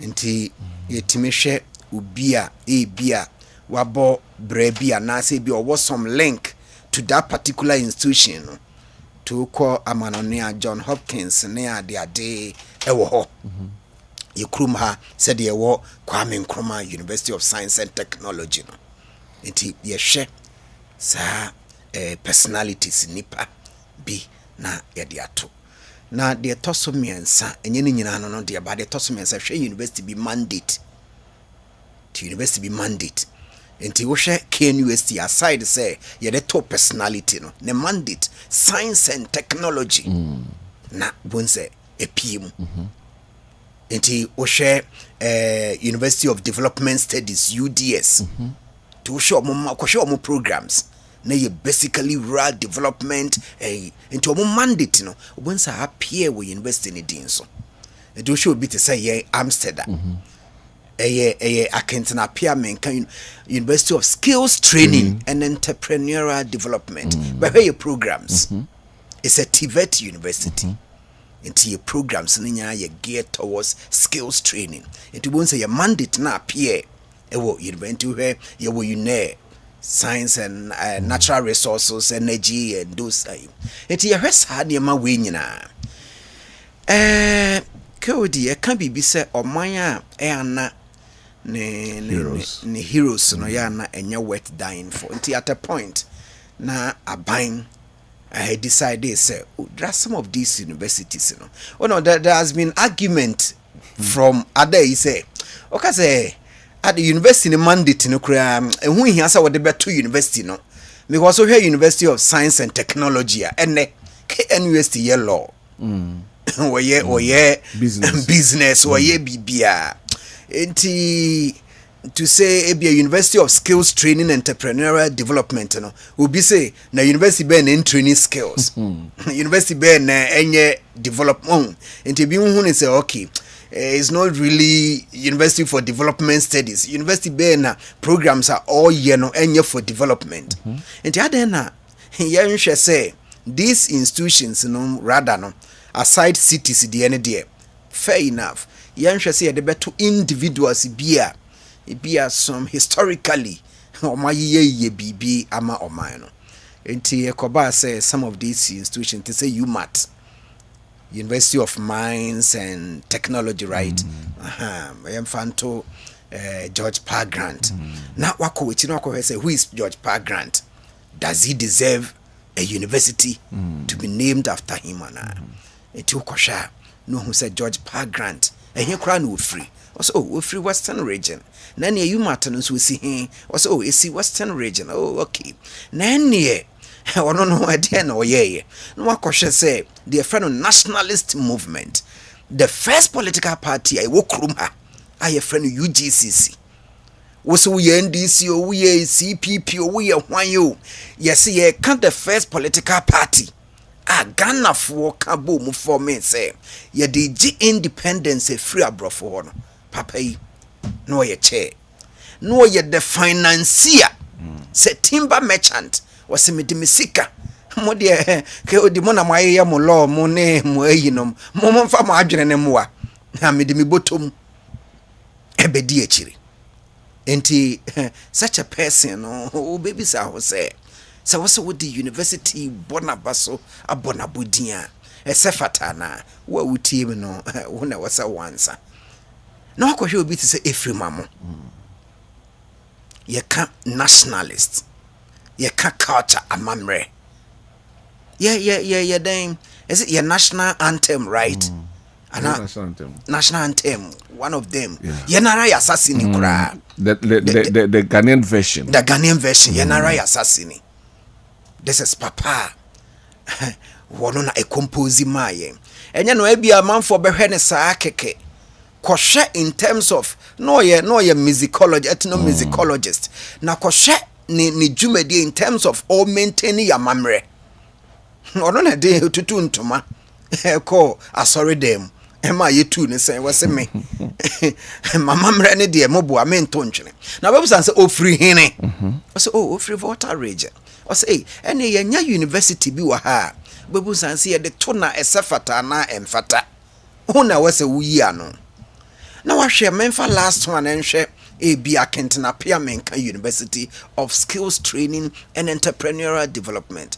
nti yetime share ubia ebia wabo brebia na say bi or some link to that particular institution to call Amanonia John Hopkins near their day ewo ho yekrum ha said ye wo Kwame Nkrumah University of Science and Technology no nti ye share sa personalities nipa bi na yadiato na de toso miensa enye ni nyina no de ba de toso miensa hwe university bi mandate to university bi mandate enti wo hwe KNUST aside say ye de top personality no ne mandate science and technology na bonse epiem enti wo hwe University of Development Studies UDS to show mo programs na ye basically rural development into a mandate no once I appear with university ni din so e do show bit say ye Amsterdam akentena appear menka University of Skills Training and Entrepreneurial Development but your programs it's a TVET university into your programs ninya ye geared towards skills training it won't say your mandate na appear e wo university where you wo science and natural resources, energy and those. It is a hard yama we nyina. Kodi can be said or maya na ne heroes no ya na enya worth dying for. Until at a point na abine I decided say there are some of these universities you know. Oh no, there has been argument from other say okay say at the university mandate no kra ehun hia sa wo de beto university no because so here University of Science and Technology and KNUST ye law oye business oye bibia enti to say a University of Skills Training and Entrepreneurial Development no will be say na university be na training skills university be na enye development enti bi hu ni say okay it's not really University for Development Studies. University Bena programs are all and for development. And the other na say these institutions rather no aside cities the end there. Fair enough. Say the better individuals be some historically ye bibi ama omano. Enti Koba say some of these institutions to say UMAT, University of Mines and Technology, right? Fanto George Parr Grant. Now wako say who is George Parr Grant? Does he deserve a university to be named after him or not? Enti ukosha no who said George Parr Grant. And he crown no free. Also, we free Western region. Nani you matters we see him. Also, you see Western region. Oh, okay. Nani I don't know idea no yeah. No one say the friend of nationalist movement. The first political party I work room I a friend of UGCC. Was we NDC or we CPP or we one you. Yes, yeah, can't the first political party. Ghana for Kabo mu for me say ye the G independence free abrofo no papa yi no ye chair no ye the financier say timber merchant was me de misika mo de ke odi mo na mo aye mo law mo ne mo ayinom mo mfa mo adwene ne mo a na me de mi botom ebedi akiri enti such a person no baby sa ho say so what's with the university bonabaso abonabudia esefatana wa utim no wona wasa wansa no akɔhwe obi te sɛ efrimamo ye ka nationalist ye ka culture amamre ye then is it your national anthem right national anthem one of them ye nara assassin kura the Ghanaian version ye nara assassin. This is Papa. Wono na e compose maye. Enye no ebia manfo behwe ne saa keke. Kohwe in terms of no ye musicology, ethnomusicologist. Na kohwe ni dwumadi in terms of all maintaining ya mamre. Ono na de tutu ntoma. Ko asori dem. Ema yetu ne say wase me. Mamamre ne de mobo amento ntwene. Na bebu san say ofri hene. Wase ofri water region. I say, any yanya university be waha, Babu Sansi at the tona esafata na emfata. Ona was a wiano. Now I share Menfa last one and share a be a Kentina Piamenka University of Skills Training and Entrepreneurial Development.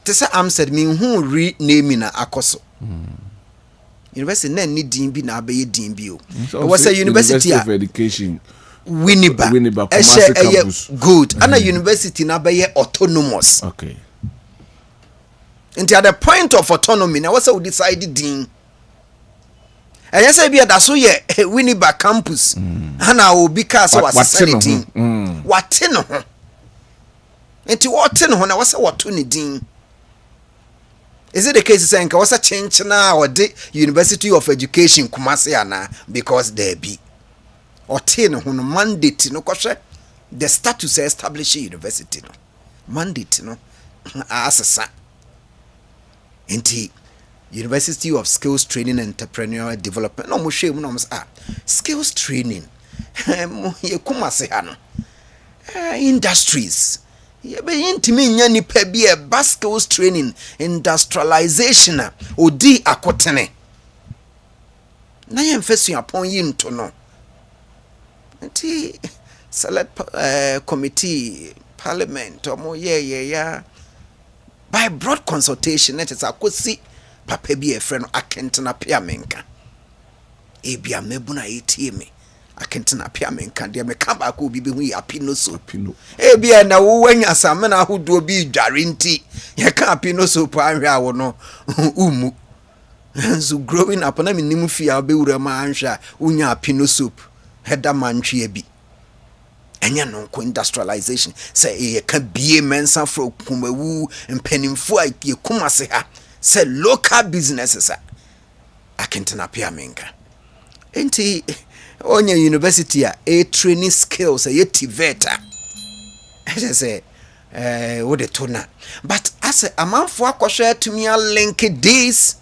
Tessa Am said me who renaming a akoso. University then need Dimbi na be Dimbio. It was a university of education. Winneba good. And a university na be autonomous. Okay. Until at the point of autonomy, now what's we decided dean. And yes, I be at so ye Winneba campus. And I will be cast was sanity. What in her? Into what in when I was what to dean. Is it the case saying was a change now or the University of Education Kumasiana because there be or ten on mandate no question the status establish a university no mandate no as a sa inti University of Skills Training and Entrepreneurial Development no mo shame no skills training ye Kumasiano industries ye be intimi nya nipa bi e skills training industrialization odi akotene na ye mfesu apon yi nto no nti select committee parliament omo yeah by broad consultation it is akosi papa bi e friend akentena piamenka e bia mebuna etime akentena piamenka de me ka ba ko bi hu ya pino so e bia na wo wanya samena ahodo bi dware nti ye ka pino so pa anhwe awo no umu so growing up na me nimu fia obewura ma anhwe unya pino soup heda mantwe bi enya no ko industrialization say ye ka bie mensa fro kumawu mpanimfo a ye kumase ha say local businesses akentena piamenka enti onye university a training skills a tiveta I say what the tona but as a man for akoshe to me link this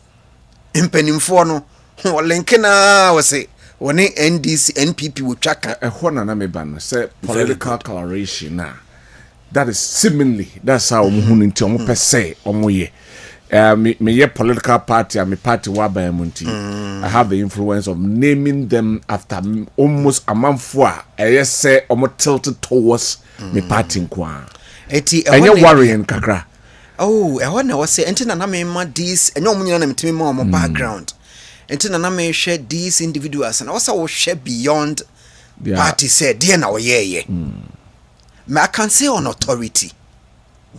mpanimfo no o linkena we say woni NDC NPP wo twaka ehɔ na me ba no say political coloration na that is seemingly that's how omo hunu nti omo pese omo ye me ye political party and me party wa ba munti I have the influence of naming them after almost a month a say omo tilted towards me party nkwa eti enye worrying kakra ehɔ na wo say enti na me ma this enye omo nyina na metimi ma omo background enti na me share these individuals and also share beyond party said dear na ye I can say on authority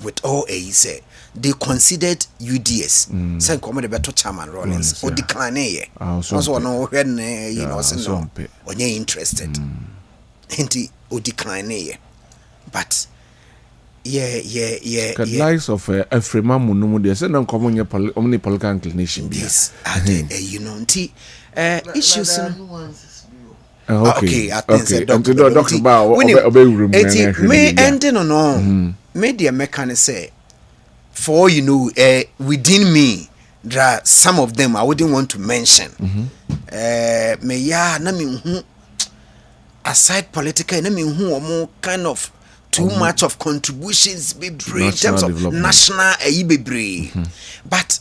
with all say they considered UDS say come the better chairman Rollins or decline ye also no when you know say no or you interested enti or decline ye but yeah likes of Afrima Munumu they say no come on political inclination yes you know nti issues okay I think say Dr. me ending on media mechanic say for you know within me there are some of them I wouldn't want to mention me ya na me hu aside political na me hu omo kind of too much of contributions be in terms of national bebre but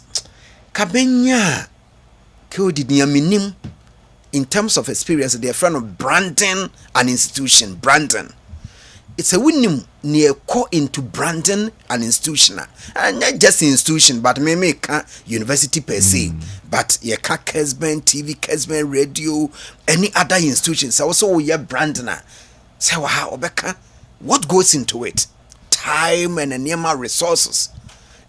kabenya ke did ni minim in terms of experience they are friend of branding an institution branding it's a winning near co into branding an institution and not just institution but me make university per se but ye ka Kessben TV Kessben radio any other institutions also we are branding so how obeka what goes into it time and near resources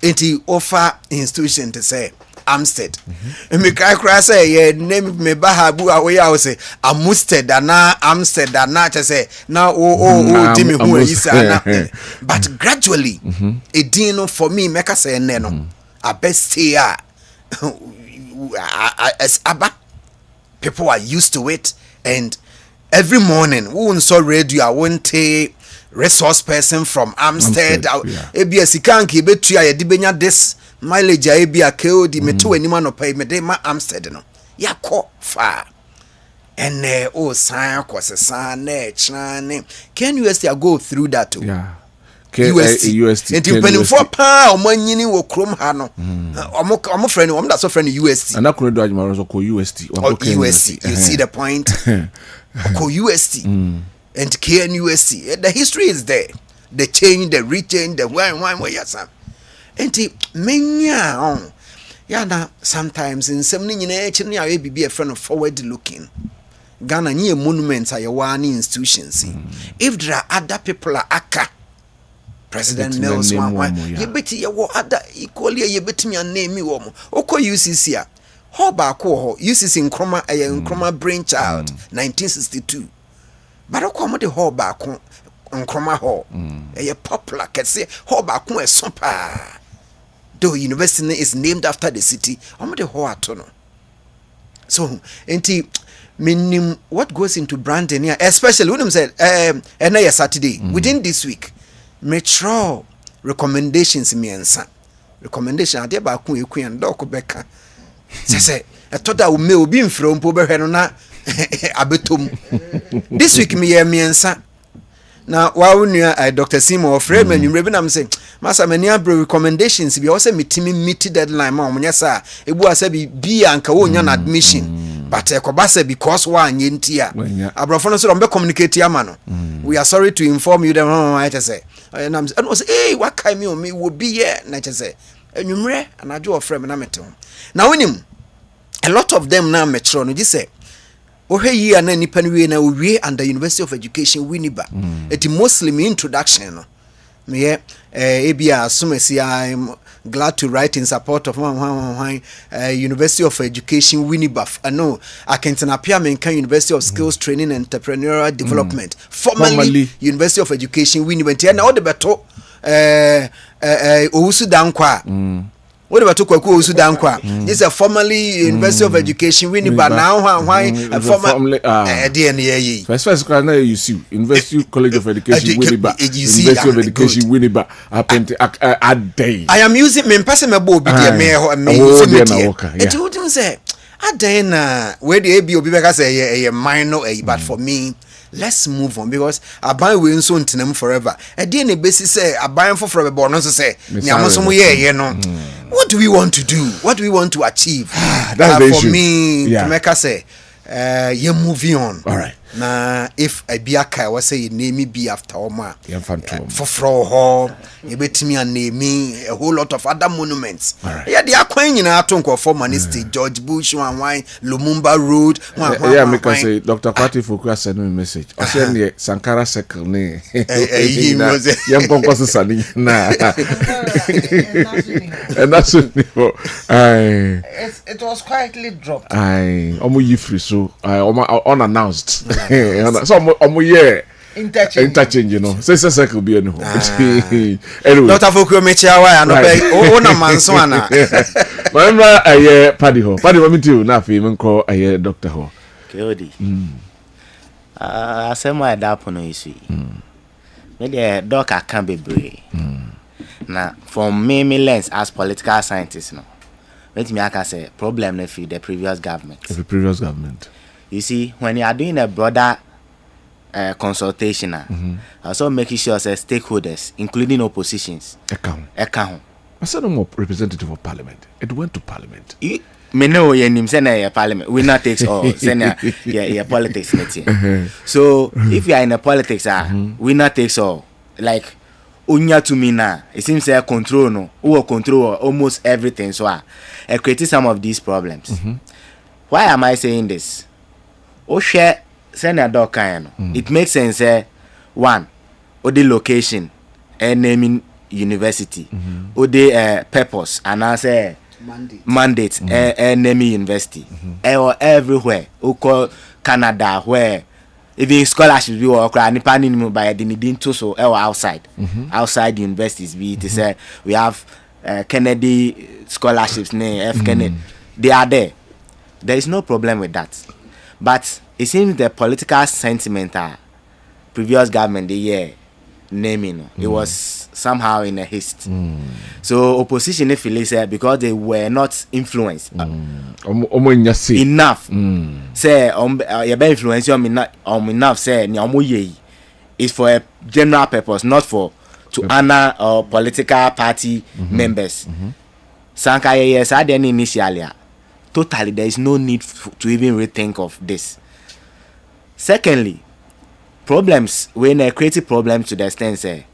into offer institution to say Amstead. Me cry say name me bahabu away I say Amusted ana Amstead ana to say now Timmy who is but gradually a dino for me make us say no a best here as Abba people are used to it and every morning who saw radio I won't take resource person from Amstead ebi asikanki betua ye dibenya this mileage ebi akodi meto anima no pay me de ma Amstead no yakọ fa ene o san kwosesa na echane can UST go through that too UST enti penifo pa omanyini wo krom ha no omo friend omo da so friend UST anakono do adwuma so ko UST UST you see the point ko UST and KNUST. The history is there. The change, the rechange, the wine, yasa. And menya on. Yana sometimes in some you be a friend of forward looking. Ghana near monuments are your one institutions. If there are other people like Aka, President Nelson, you bet you other equally you bet me a name me woman. Oko UCC. How back UCC in Chroma brainchild 1962. But I come the hall back on Chroma Hall. A popular can say hall back on a super. Though university is named after the city, I'm the hall atono. So, meaning what goes into branding here, especially when I'm said, and Saturday, within this week, metro recommendations me and son. Recommendation, I did back when you can dock Becca. Say, I thought I would may be from Poberhena. Abetum. This week me ensa. Now while Dr. Simo of Freeman you remember I'm saying Master many recommendations be also meet deadline ma omunya sa ebu asa bi anka wo nya admission but ekobasa because one yentia abrofo no so be communicate ama no we are sorry to inform you them I say and I'm and was hey what kai me will be here na say enwumre anajo of Freeman na metem now when a lot of them now metro no just say Ohe na nipa we na we under University of Education Winneba. It Muslim introduction no. Me ebia sumesi I'm glad to write in support of University of Education Winneba. I know I can appear menka University of Skills Training and Entrepreneurial Development. Formerly University of Education Winneba. Na all the beto Owusu Dankwa. What about Kwabena Owusu Dankwa? This is a formerly University of Education Winneba now why formerly DNA. First now you see University College of Education Winneba. University of Education Winneba happened a day. I am using me person me bo bi dey me use me. It wouldn't say Adena where the ABO because a minor but for me let's move on because I buy we so them forever. A DNA basis say I buy for forever born also say you know. What do we want to do? What do we want to achieve? That's the for issue. me to make us say you're moving on. All right. Na if I be a kai was say name me be after Oma for All you bet me and name me a whole lot of other monuments. right. Yeah, they are quite in our tongue for Maniste, George Bush, one wine, Lumumba Road, Yeah, because say Dr. Kwati Fukua sent me a message. I said the Sankara Circle ne. Young Concourse Sani na. And that's it. It was quietly dropped. Omo yifri so unannounced. So omo yeah. Interchange, you know. Say circle be anyhow. Anyway. Dr. Fukua mechiawa no be o na manso ana. Remember Paddy ho. Paddy want me to na fi me call doctor ho. Keodi. Asema da pono isi. Me the doc can be brave. Na from me lens as political scientist no. Let me aka say problem na fi the previous government. The previous government. You see, when you are doing a broader consultation, also making sure that stakeholders, including oppositions, account. I said I'm a representative of parliament. It went to parliament. Me know you say parliament. Winner takes all. Yeah, politics. So if you are in a politics, winner takes all. Like unya to me now, it seems they control no, who control almost everything. So I created some of these problems. Why am I saying this? Share Senator Kayano. It makes sense. One, the location, naming university, the purpose, and I say mandate, naming university, or everywhere. Call Canada, where even scholarships we work, and planning by the needing to so outside universities. Be it say we have Kennedy scholarships, F Kennedy, they are there. There is no problem with that. But it seems the political sentiment previous government the year naming it was somehow in a haste. So opposition if you say because they were not influenced enough. Say you be influence enough say is for a general purpose, not for to honor or political party members. Sanka yes I didn't initially. Totally, there is no need to even rethink of this. Secondly, problems when they create problems to the extent say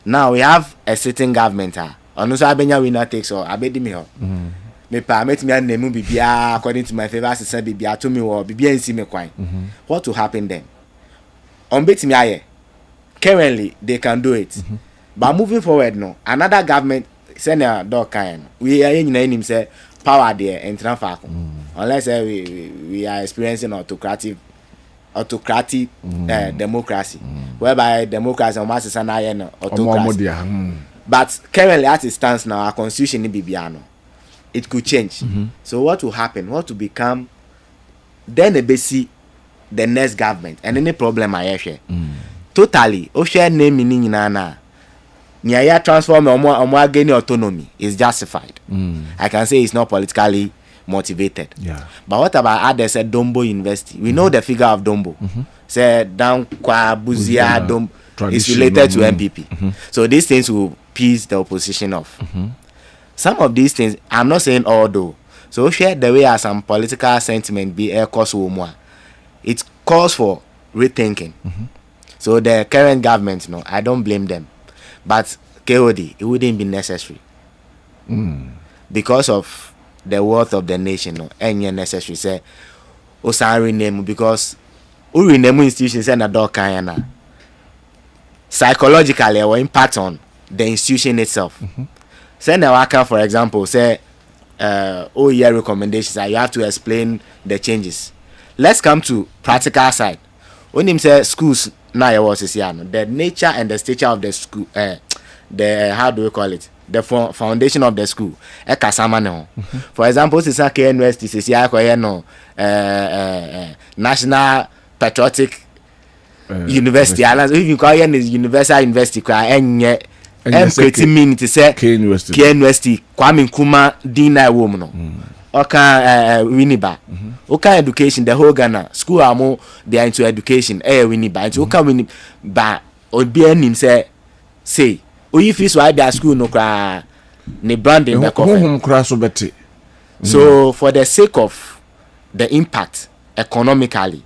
now we have a sitting government. Also, Abenya winner takes all. Abedi me ho. Me permit me and name bibia according to my favor sister bibia to me or bibia nsi me kwan. What will happen then? On bet me aye. Currently, they can do it, but moving forward, no. Another government send a dog kind. We are in him say. Power there and transfer. Unless we are experiencing autocratic democracy, whereby democracy and mass is an autocracy. But currently, as it stands now, our constitution in Bibiano, it could change. So what will happen? What will become? Then they basic the next government and any problem I share. Totally, share name meaning na. Niaya transform or gain autonomy is justified. I can say it's not politically motivated. Yeah. But what about others at Dombo University? We know the figure of Dombo. Say Dankwa, Buzia, Dombo is related to MPP. So these things will piss the opposition off. Some of these things, I'm not saying all though. So share the way as some political sentiment be a cause more. It calls for rethinking. So the current government, no, I don't blame them. But KOD, it wouldn't be necessary. Because of the wealth of the nation, no, any necessary say, rename because rename institutions and a dog kind psychologically or impact on the institution itself. Send a worker, for example, say year recommendations you have to explain the changes. Let's come to practical side. When him say schools now was the nature and the stature of the school, the how do we call it? The foundation of the school. For example, Sisaka University, National Patriotic University. If you call it Universal University, creating meaning to say K University, Kwame Nkrumah Dina woman. Oka Winiba. Oka education, the whole Ghana. School amo they are into education. Winiba. Into Oka Winiba or be him say if you swipe their school no cry ne branding back off. So for the sake of the impact economically,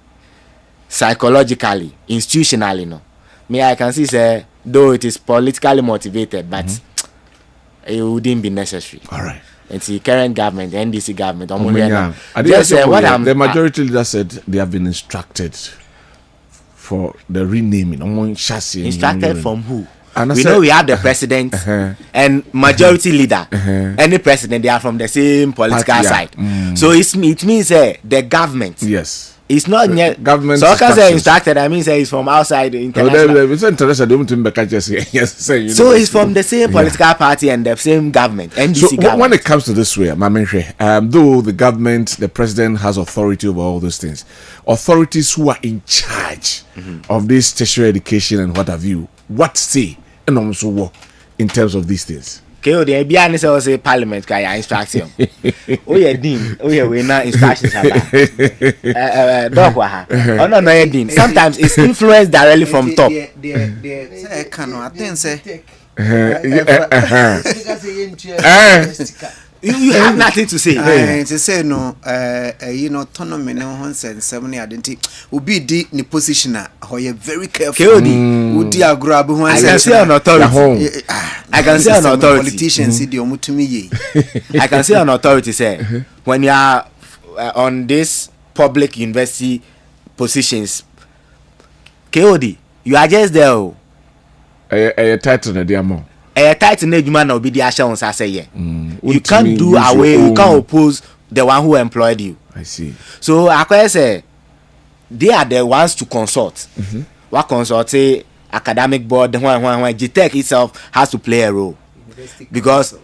psychologically, institutionally, no. Me I can see say though it is politically motivated, but it wouldn't be necessary. All right. And the current government, the NDC government, the majority leader said they have been instructed for the renaming. Instructed from who? We know we have the president and majority leader. Any president, they are from the same political side. So it means the government. Yes. It's not yet government. So because they instructed, I mean say it's from outside the international. So it's from the same political party and the same government, NDC government. When it comes to this way, though the government, the president has authority over all those things, authorities who are in charge of this tertiary education and what have you, what say and also in terms of these things? Okay, the Bianis say parliament kaya instruction. Dean. We now instructions Dankwa ha. Oh no Dean. Sometimes it's influenced directly from top. I think say you have nothing to say. To say no, autonomy no honsen 70 identity will be the ni position how you very careful. I can say an authority. I can say an authority. Politicians see the omutumi. I can say an authority say when you are on this public university positions, KOD, you are just there. A title na diamo. A title na juma na obi di asha on say yeah. You can't do away. You can't oppose the one who employed you. I see. So I say they are the ones to consult. What consult say academic board when GTech itself has to play a role because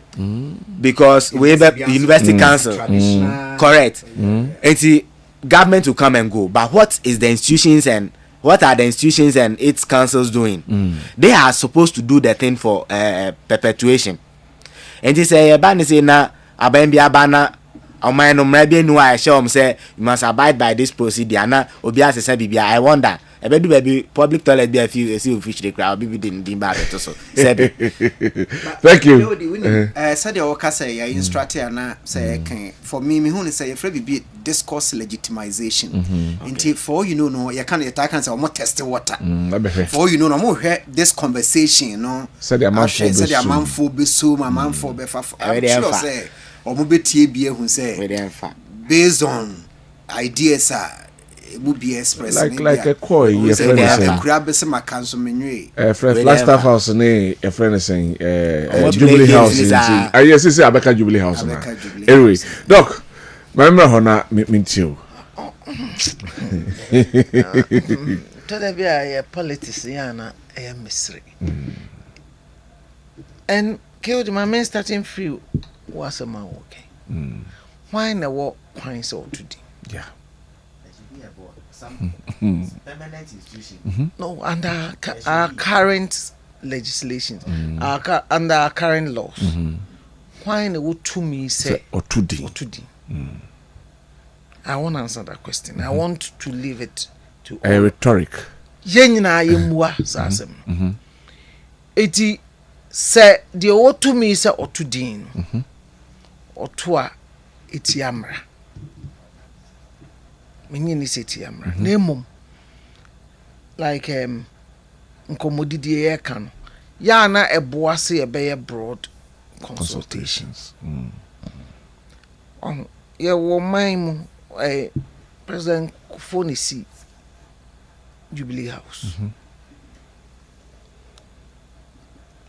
we have university council correct and the government will come and go, but what is the institutions and what are the institutions and its councils doing? They are supposed to do the thing for perpetuation. And they say ban say na abambi abana oman no mrabe nu I show say you must abide by this procedure na obi asese bibia. I wonder ebedu baby public toilet be a few fish the crowd be didn't bad to so said. Thank you. Said your worker say ya instructor na say can for me who say if be discourse legitimization until for you know you can attack and say more test water for you know no more this conversation no said the amount for be so my man for be fa say or mo betie bie hu say based on ideas will be expressed like a coy your friend is saying grab some council menu Flagstaff House ne your friend is saying Jubilee House yes say Abeka Jubilee House anyway doc remember hona mintio to be a politics yana a mystery and killed my man starting free was a man okay why na walk quite so today yeah permanent institution. No, under our current legislations, under our current laws. Why would to me say or today? I won't answer that question. I want to leave it to a rhetoric. Yenina yemwa sasem. Eti say the o to me say or to din or to iti amra. Mini city amra nemum like nkomodidi e kan ya na eboase e be broad consultations on ye wo maimu president Kufonisi Jubilee House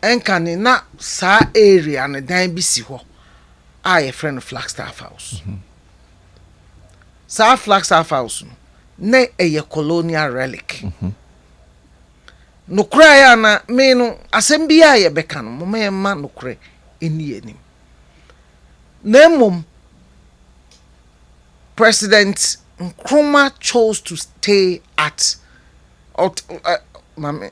enkane na sa area na dan bi si ho a ye friend Flagstaff House South Flagstaff House ne a colonial relic. No cry na me no asembia ye beka no mo me ma no kre eni enim. Nemum President Nkrumah chose to stay at program.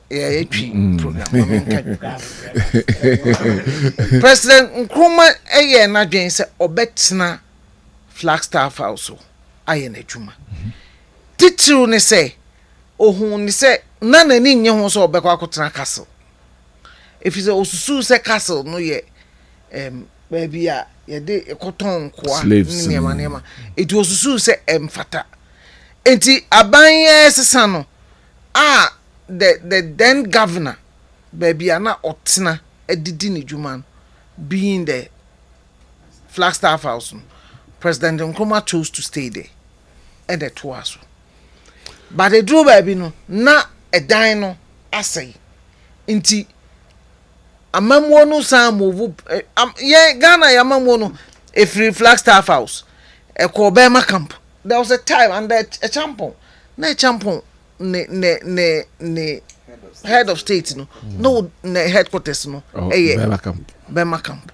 President Nkrumah na dwen se obetna Flagstaff House aye na adwuma titiru ne say ohun ne say na nani nye ho so obekwa akotena castle if is osusu say castle no ye baby a ye de ekoton kwa nema it osusu say emfata enti aban sesa no the then governor baby na otena edidi ne dwuma being the Flagstaff House President Nkrumah chose to stay there and the twaso but the drew baby no na a dino asay inti amamwo no san move ye Ghana yamamwo no a free Flagstaff House a Kwabena camp there was a time under a champon ne head of state no ne headquarters no Bema camp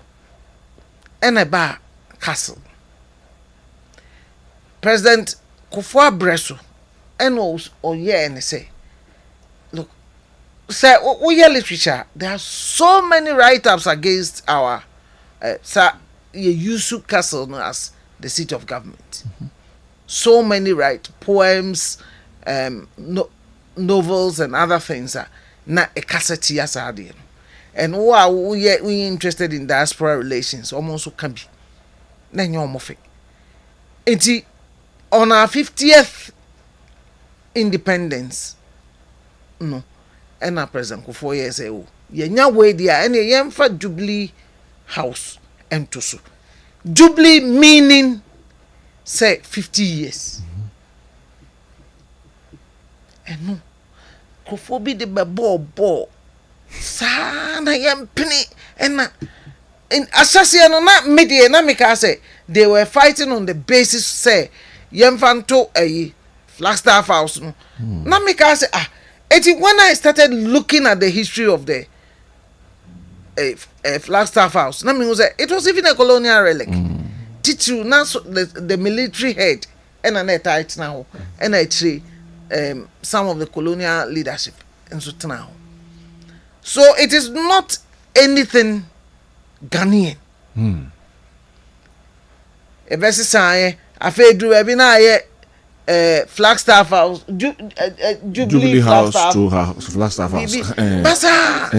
and a bar castle President Kufwa Bresso and was and say look say we literature there are so many write-ups against our Yusu Castle as the seat of government. So many poems, novels and other things are not a cassette as and we interested in diaspora relations almost can be then you're more fake. On our 50th independence no and our president for 4 years ago yenya way there and yemfa Jubilee House and to so Jubilee meaning say 50 years and no kofobi de ball sana yempini and in assassin no na media na make say they were fighting on the basis say yemfanto a Flagstaff House no na make say when I started looking at the history of the Flagstaff House na me say it was even a colonial relic titru na the military head and an tight now and actually some of the colonial leadership and so now so it is not anything Ghanaian e besi say afedru e bi na ye Flagstaff House Jubilee House to Flagstaff House basa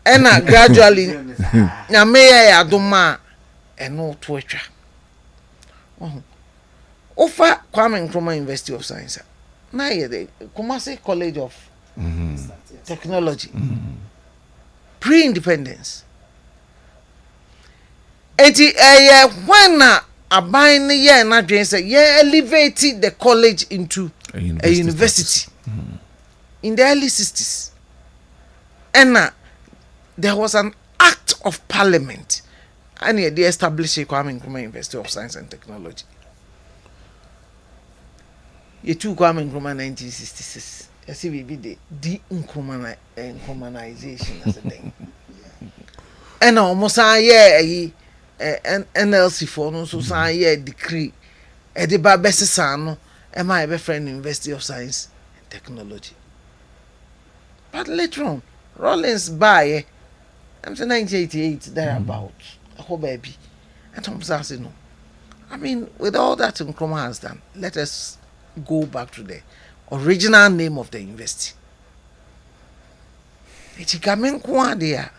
and gradually na me ya adoma eno to atwa ofa Kwame Nkrumah University of Science na ye the Kumasi College of Technology pre-independence enti when aban ye na dwen say ye elevated the college into a university in the early 60s and there was an act of parliament and they established Kwame Nkrumah University of Science and Technology. Ye took Kwame Nkrumah 1966 as if it be the Nkrumahization as a thing and almost a year NLC for no so say year decree e de ba besesa no e my friend University of Science and Technology but later on Rollins by I'm saying 1988 thereabout oh baby and Tom say no I mean with all that Nkrumah has done let us go back to the original name of the university it coming kwa there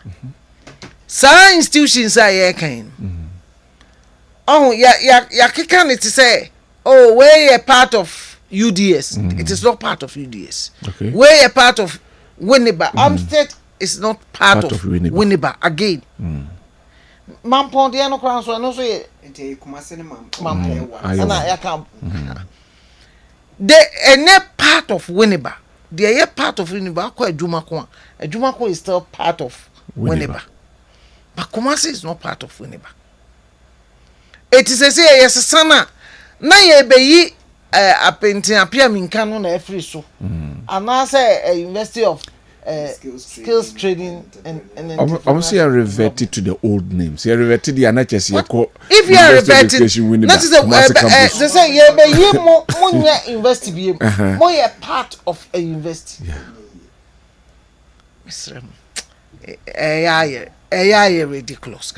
some institutions are here kind oh ya kikan it say oh we a part of UDS it is not part of UDS okay we a part of Winneba Amstead is not part of Winneba again Mampon de no kwan so no so ye ente Kumasi ne Mampon ana ya kam they part of Winneba they are part of Winneba akwa adwuma ko is still part of Winneba but Kumasi is not part of Winneba it is say yes sana na ye beyi apentin apia minka no na free so and I say a University of skills training and almost you reverted to the old names you reverted the NHS if you are reverted that is they say ye beyi mo university be mo ye part of a university Mr. ridiculous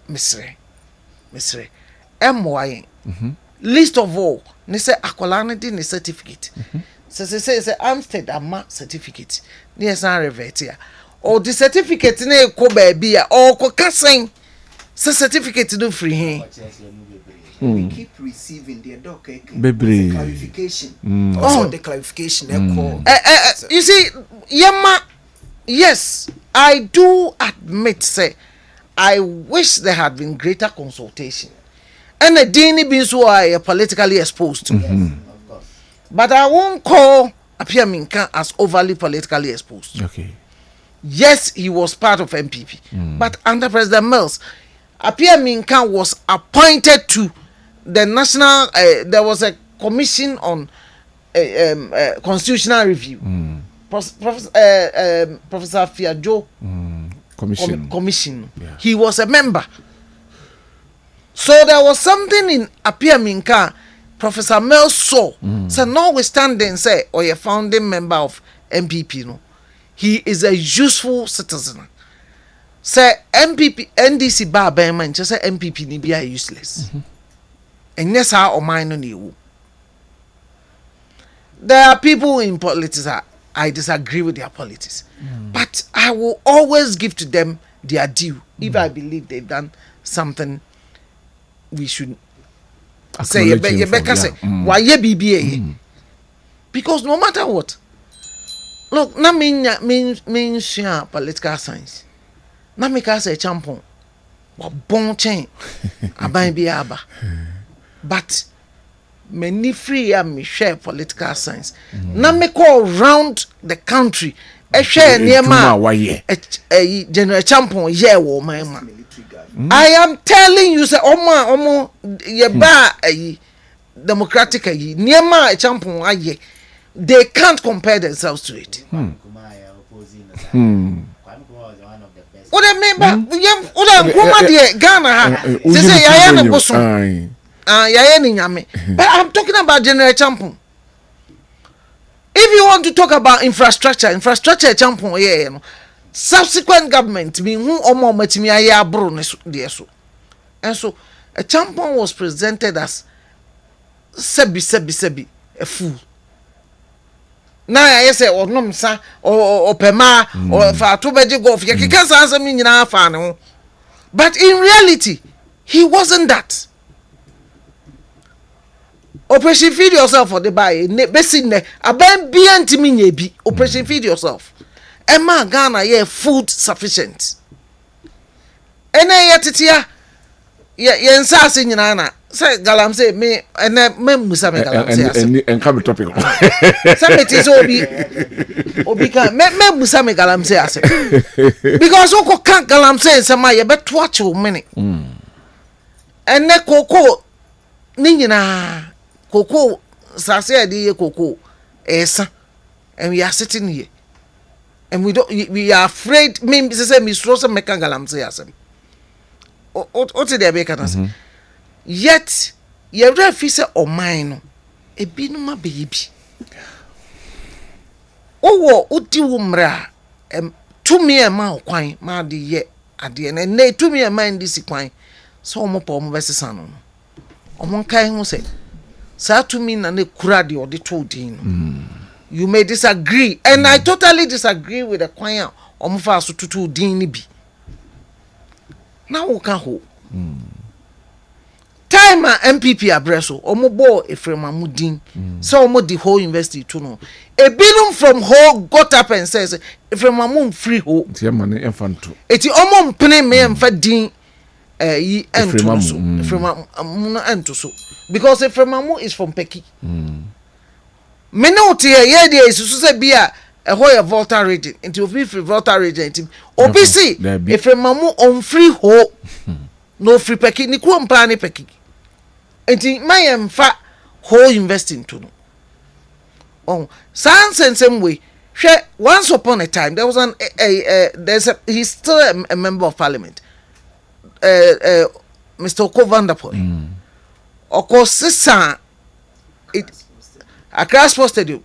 Mr. MY. Least of all, they say akwala di ne certificate. Say Amsterdam certificate. Yes, I revert here. Or the certificate ne ko baby or ko kasen. Say certificate do free him. We keep receiving the clarification. Oh, the clarification. You see, Yama, yes, I do admit, say, I wish there had been greater consultation. And the Dini beings who are politically exposed. But I won't call Apia Minka as overly politically exposed. Okay. Yes, he was part of MPP. But under President Mills, Apia Minka was appointed to the national, there was a commission on constitutional review. Professor Fiajo commission. Yeah. He was a member. So there was something in Apia Minka Professor Mel saw. So notwithstanding say or a founding member of MPP, no, he is a useful citizen. Say MPP NDC bar man just say MPP ni be useless. And yes, how or mine on you. There are people in politics I disagree with their politics. But I will always give to them their due if I believe they've done something we should say why ye BBA. Because no matter what, look, na means political science. Na me ka say champion. Wa bon chain. Aban bi aba. But many free me share political science. Na me go around the country. E share niema. General champion ye wo man. I am telling you say omo ye ba democratic niema champion aye. They can't compare themselves to it. What I mean by Ghana say yaya na boso. Yaya ni nyame. But I'm talking about general champion. If you want to talk about infrastructure champion yeah, no. Subsequent government mean who omo matimi aya abro ne so. And so a champion was presented as sebi a fool. Na ya say onom sa o pema o fa to beje golf ya kika sa answer me nyina fa ne ho. But in reality he wasn't that. Operation feed yourself for the buy besin ne aban bia ntimi nya bi operation feed yourself. Emma Ghana ye food sufficient. Ene ye titia ye nsase nyina na say galamse me ene me musa me galamse and come topic. Some it is obi kan me musa me galamse ase. Because oko kan galamse nsema ye beto ache o mene. Ene koko ni nyina koko sase ade ye koko esa and we are sitting here and we are afraid me say me so say me kan galamse ase. O te dey be kan yet ye refi say o mine no ebi no ma beebi owo odi wo mra tumi e ma okwan ma de ye ade na tumi e ma ndi si kwan so o mo pa o mo besesa no o mo kan ho say sa tumi na ne kura de o de to din no. You may disagree and I totally disagree with the kwan o mo fa so tutu din ni bi na wo ka ho time MPP abreso omo bo Efremamu din so omo the whole university to no a billion from whole got up and says Efremamu free ho tie mane enfanto eti omo mpene me emfa din yi ento so Efremamu no ento so because Efremamu is from Peki me no tie ye dey susu se bia eho Volta region into obi free Volta region team obi see Efremamu on free ho no free Peki ni ku mpa ni Peki enti mayem fa whole investing to no oh same way once upon a time there was he's still a member of parliament Mr. Kovandapoy of sisa it Accra Sports Stadium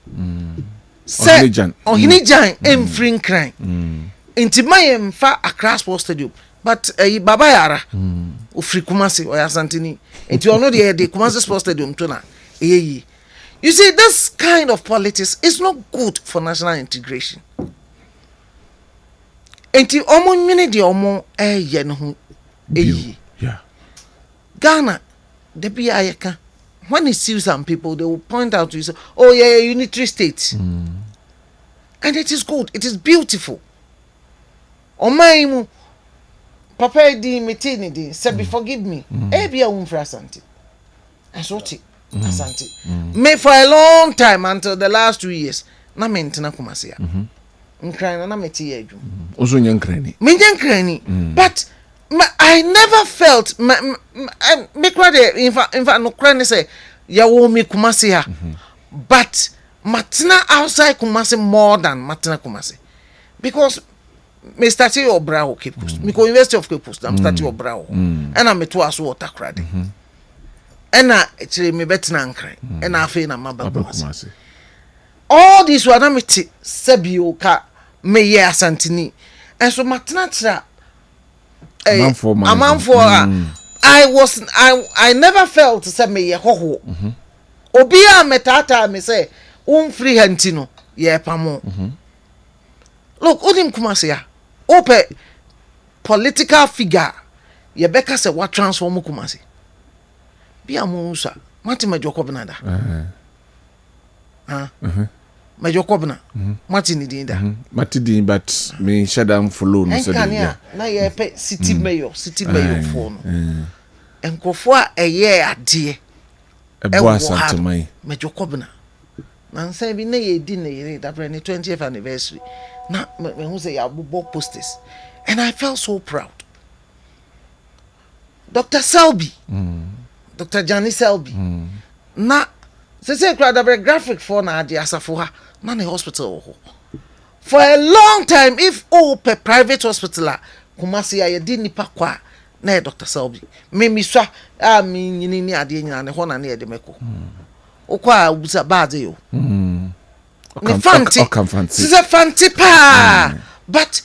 on Hinijan free crime enti mayem fa Accra Sports Stadium but baba yara ofri Kumasi or Asantini and you know the Kumasi Sports Stadium tuna you see this kind of politics is not good for national integration. Enti omo nwene de omo ye no ho yeah. Ghana the be ayeka when you see some people they will point out to you say, oh yeah, unitary state. And it is good, it is beautiful. Omaimu papa di metini di sabi forgive me. Ebia umfra Asante. Asoti Asante. Me for a long time until the last 2 years na mentina Kumasi ya. Nkrani na meti ye adwum. Oso nyankrani. Me nyankrani. But I never felt me kwade in fact no krani say ya wo me Kumasi ya. But matina outside Kumasi more than matina Kumasi. Because me started your brow Cape Coast. Me go University of Cape Coast. I'm starting your brow. And I'm to aso water crowd. And I actually me betina nkran. And I feel na maba Kumasi. All this one I'm sebio ka me ye Asantini. And so matina tra I never felt to say me ye ho. Obia metata me say free hantino ye pamo. Look, Odim Kumasi ya. Ope political figure ye beka se what transform Kumasi. Bia musa mati Major Kwabena da. Major Kwabena mati ni dinda. Mati din but me shadam follow no so dia. Na ye pe city mayor for no. Enkofo a eye ade. Ebo Asante mai. Major Kwabena. Na nsa bi na ye di na ye that 20th anniversary. Na me who say ya book posters. And I felt so proud. Dr. Selby. Dr. Johnny Selby. Na say the graphic for na ade asafo ha na the hospital. For a long time if per private hospital Kumasi ya di nipa kwa na Dr. Selby. Me miswa mi nyini ni ade nyina ne ho na ne de meko. Okwa ubusa bade yo. Ne fanti. It's a fanti pa. But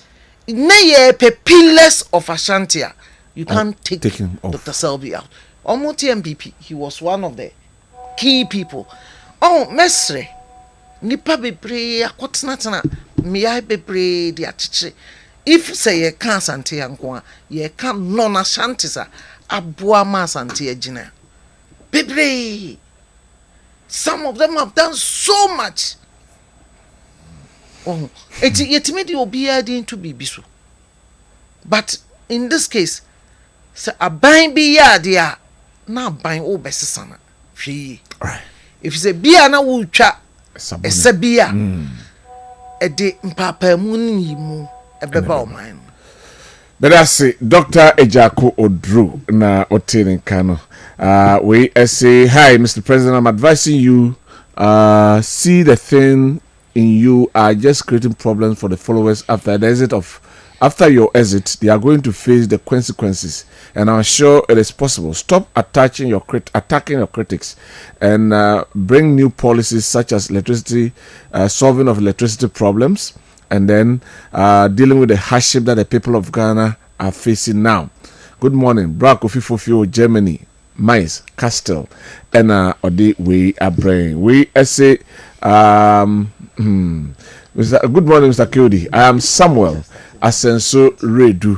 na pillars of Ashanti. You can't take Dr. Selby out. Omoti MPP, he was one of the key people. Oh, mesre. Nipa bebre akotena mia bebre di achiche. If say ye can Asante anko ye can non Ashanti sa aboa ma Asante agina. Bebre. Some of them have done so much. Oh, it made you be adding to be bisu. But in this case, say a buying be ya na buying all best sana. Free. If you say beer na wucha, a sabia, a de mpapa muni mu a beba of mine. But I say, Dr. Ejako Odru na Otin Kano. We say, hi, Mr. President, I'm advising you, see the thing in you are just creating problems for the followers after your exit, they are going to face the consequences. And I'm sure it is possible. Stop attacking your critics and bring new policies such as electricity, solving of electricity problems, and then dealing with the hardship that the people of Ghana are facing now. Good morning, Bra Kofi Fofio, Germany, Mainz, Castle, and Odi we are bringing. We say, good morning, Mr. Kodi. I am Samuel Asenso Redu.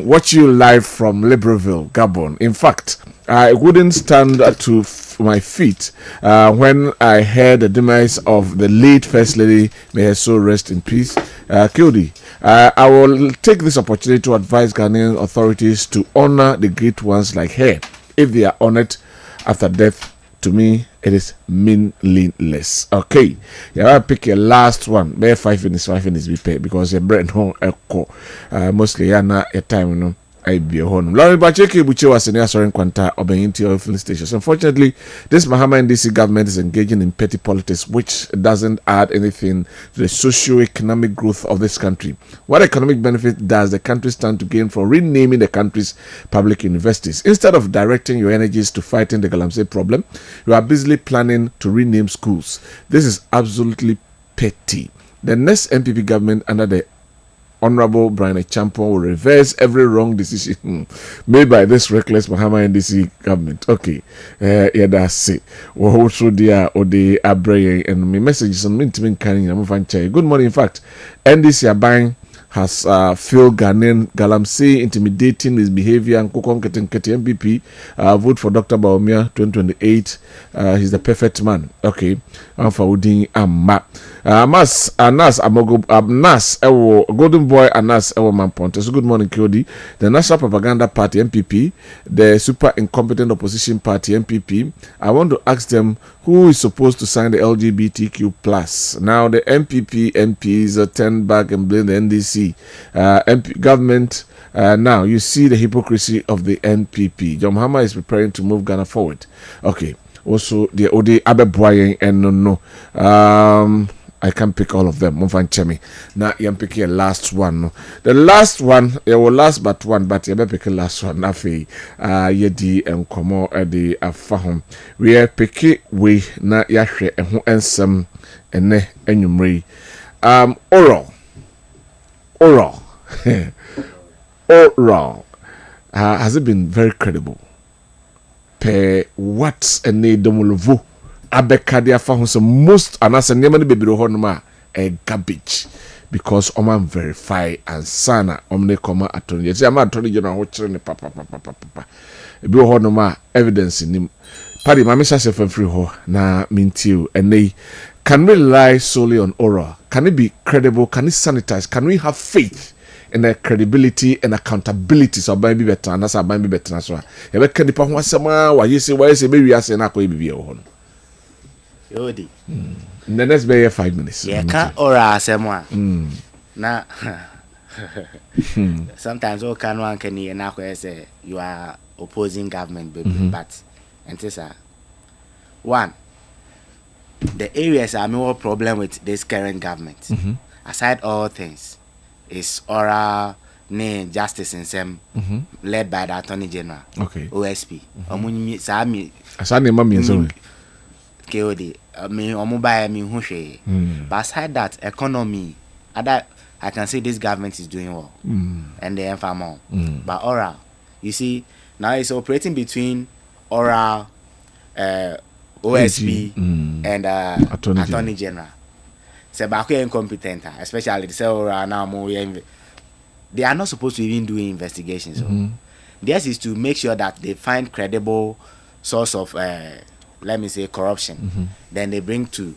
Watch you live from Libreville, Gabon. In fact, I wouldn't stand to my feet when I heard the demise of the late First Lady. May her soul rest in peace. Kodi, I will take this opportunity to advise Ghanaian authorities to honor the great ones like her. If they are honored after death, to me, it is meaningless. Okay, yeah, I pick your last one. Maybe 5 minutes be paid because your bread home echo. Mostly, yeah, na a time, you know. I be a home. Laurie Bacheke Buche was in Asorin Kwanta or Benginti oil filling stations. Unfortunately, this Mahama NDC government is engaging in petty politics, which doesn't add anything to the socio-economic growth of this country. What economic benefit does the country stand to gain from renaming the country's public universities? Instead of directing your energies to fighting the Galamsey problem, you are busily planning to rename schools. This is absolutely petty. The next MPP government under the Honorable Brian Champon will reverse every wrong decision made by this reckless Mahama NDC government. Okay, yeah, that's it. We also there or the Abreye and my messages on Mintimin Canning. I'm fan check. Good morning. In fact, NDC are buying. Has Phil Ghanaian Galamsey intimidating his behavior and Kokon Ketenkete MPP vote for Dr. Baumia 2028. He's the perfect man. Okay. Udin Amma. Anas Amogo Anas Ewo Golden Boy Anas Ewo Mamponte. So good morning, Kyodi. The National Propaganda Party MPP, the super incompetent opposition party MPP. I want to ask them who is supposed to sign the LGBTQ plus. Now the MPP MPs turn back and blame the NDC. MP government. Now you see the hypocrisy of the NPP. John Mahama is preparing to move Ghana forward. Okay. Also the Ode Abeboye and no. I can pick all of them. Mufan Chemi. Now I'm picking a last one. The last one, it will last but one, but I'm picking last one. Nafi yedi and komo the afahom. We are picking we na yashe and who ensem ene enyumri. Oral. Oral. Has it been very credible? Per what's a ne domolovo? Abekadia found some most and as a name baby honoma a garbage because Oman verify and sana omne comma attorney. I'm attorney general watching papa. A bill honoma evidence in him. Paddy, my message is free ho na mintiu and they can we rely solely on oral? Can it be credible? Can it sanitize? Can we have faith in the credibility and accountability? So by be better and that's a by be better as well. You make the point why you say maybe we are saying I could be on. Yodi. In the next 5 minutes. Yeah, can't ora semwa. Na sometimes all can one can hear now say you are opposing government, baby, but and this one. The areas are more problem with this current government. Aside all things, is oral justice in some led by the Attorney General. Okay. OSP. Sami. Asani mami nso. KOD. Me omuba me hushe. But aside that, economy, I can say this government is doing well. And the informal. But oral, you see, now it's operating between oral, OSP and Attorney General. So back incompetent, especially the oral now more. They are not supposed to even do investigations. So theirs is to make sure that they find credible source of let me say corruption. Then they bring to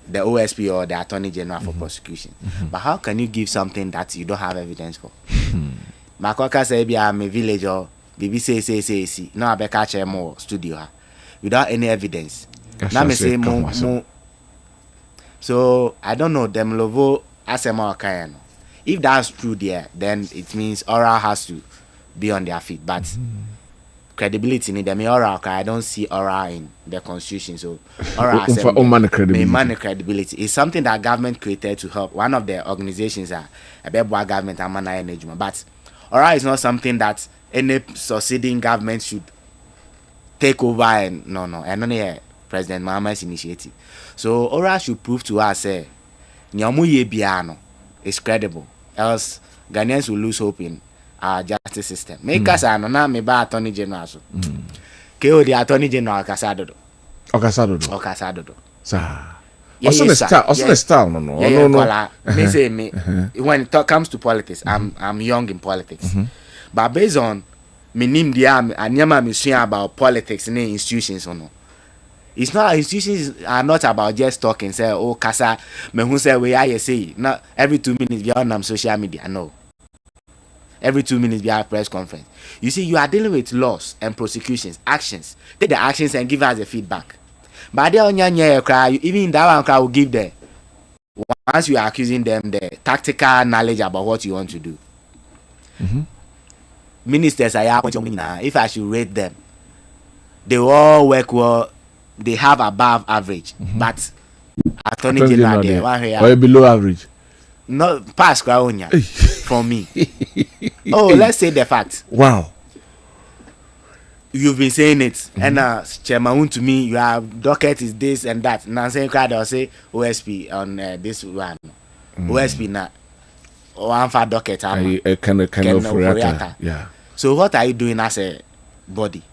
the OSP or the Attorney General for prosecution. But how can you give something that you don't have evidence for? Makoka say be am a village or BBC say no I be catch more studio without any evidence. Now me say more. So I don't know them lovo asema okayan. If that's true there, then it means oral has to be on their feet. But credibility in them oral, I don't see oral in the constitution. So oral credibility is something that government created to help. One of the organizations are a Bebwa government and management. But oral is not something that any succeeding government should take over and no. And only President Mahama's initiative. So oral should prove to us Nyamuye Biano is credible. Else Ghanaians will lose hope in our justice system. Make us na me ba Attorney General so. KO the Attorney General Okasadodo. Sa. Also style no. Me say me when it comes to politics, I'm young in politics. But based on me name the anyama me sure about politics in institutions or no. It's not institutions are not about just talking. Say, oh, Kasa, me who say we I say. Not every 2 minutes we are on social media. No. Every 2 minutes we have a press conference. You see, you are dealing with laws and prosecutions, actions. Take the actions and give us the feedback. But they on your cry, even that one cry will give them. Once you are accusing them, the tactical knowledge about what you want to do. Ministers are if I should rate them, they all work well. They have above average, but Attorney General there, or below average. No pass from me. Oh, let's say the fact. Wow. You've been saying it, and Chairman to me, you have docket is this and that. Now saying crowd, I'll say OSP on this one. OSP now. one for docket. Kind of Furiata. Yeah. So what are you doing as a body?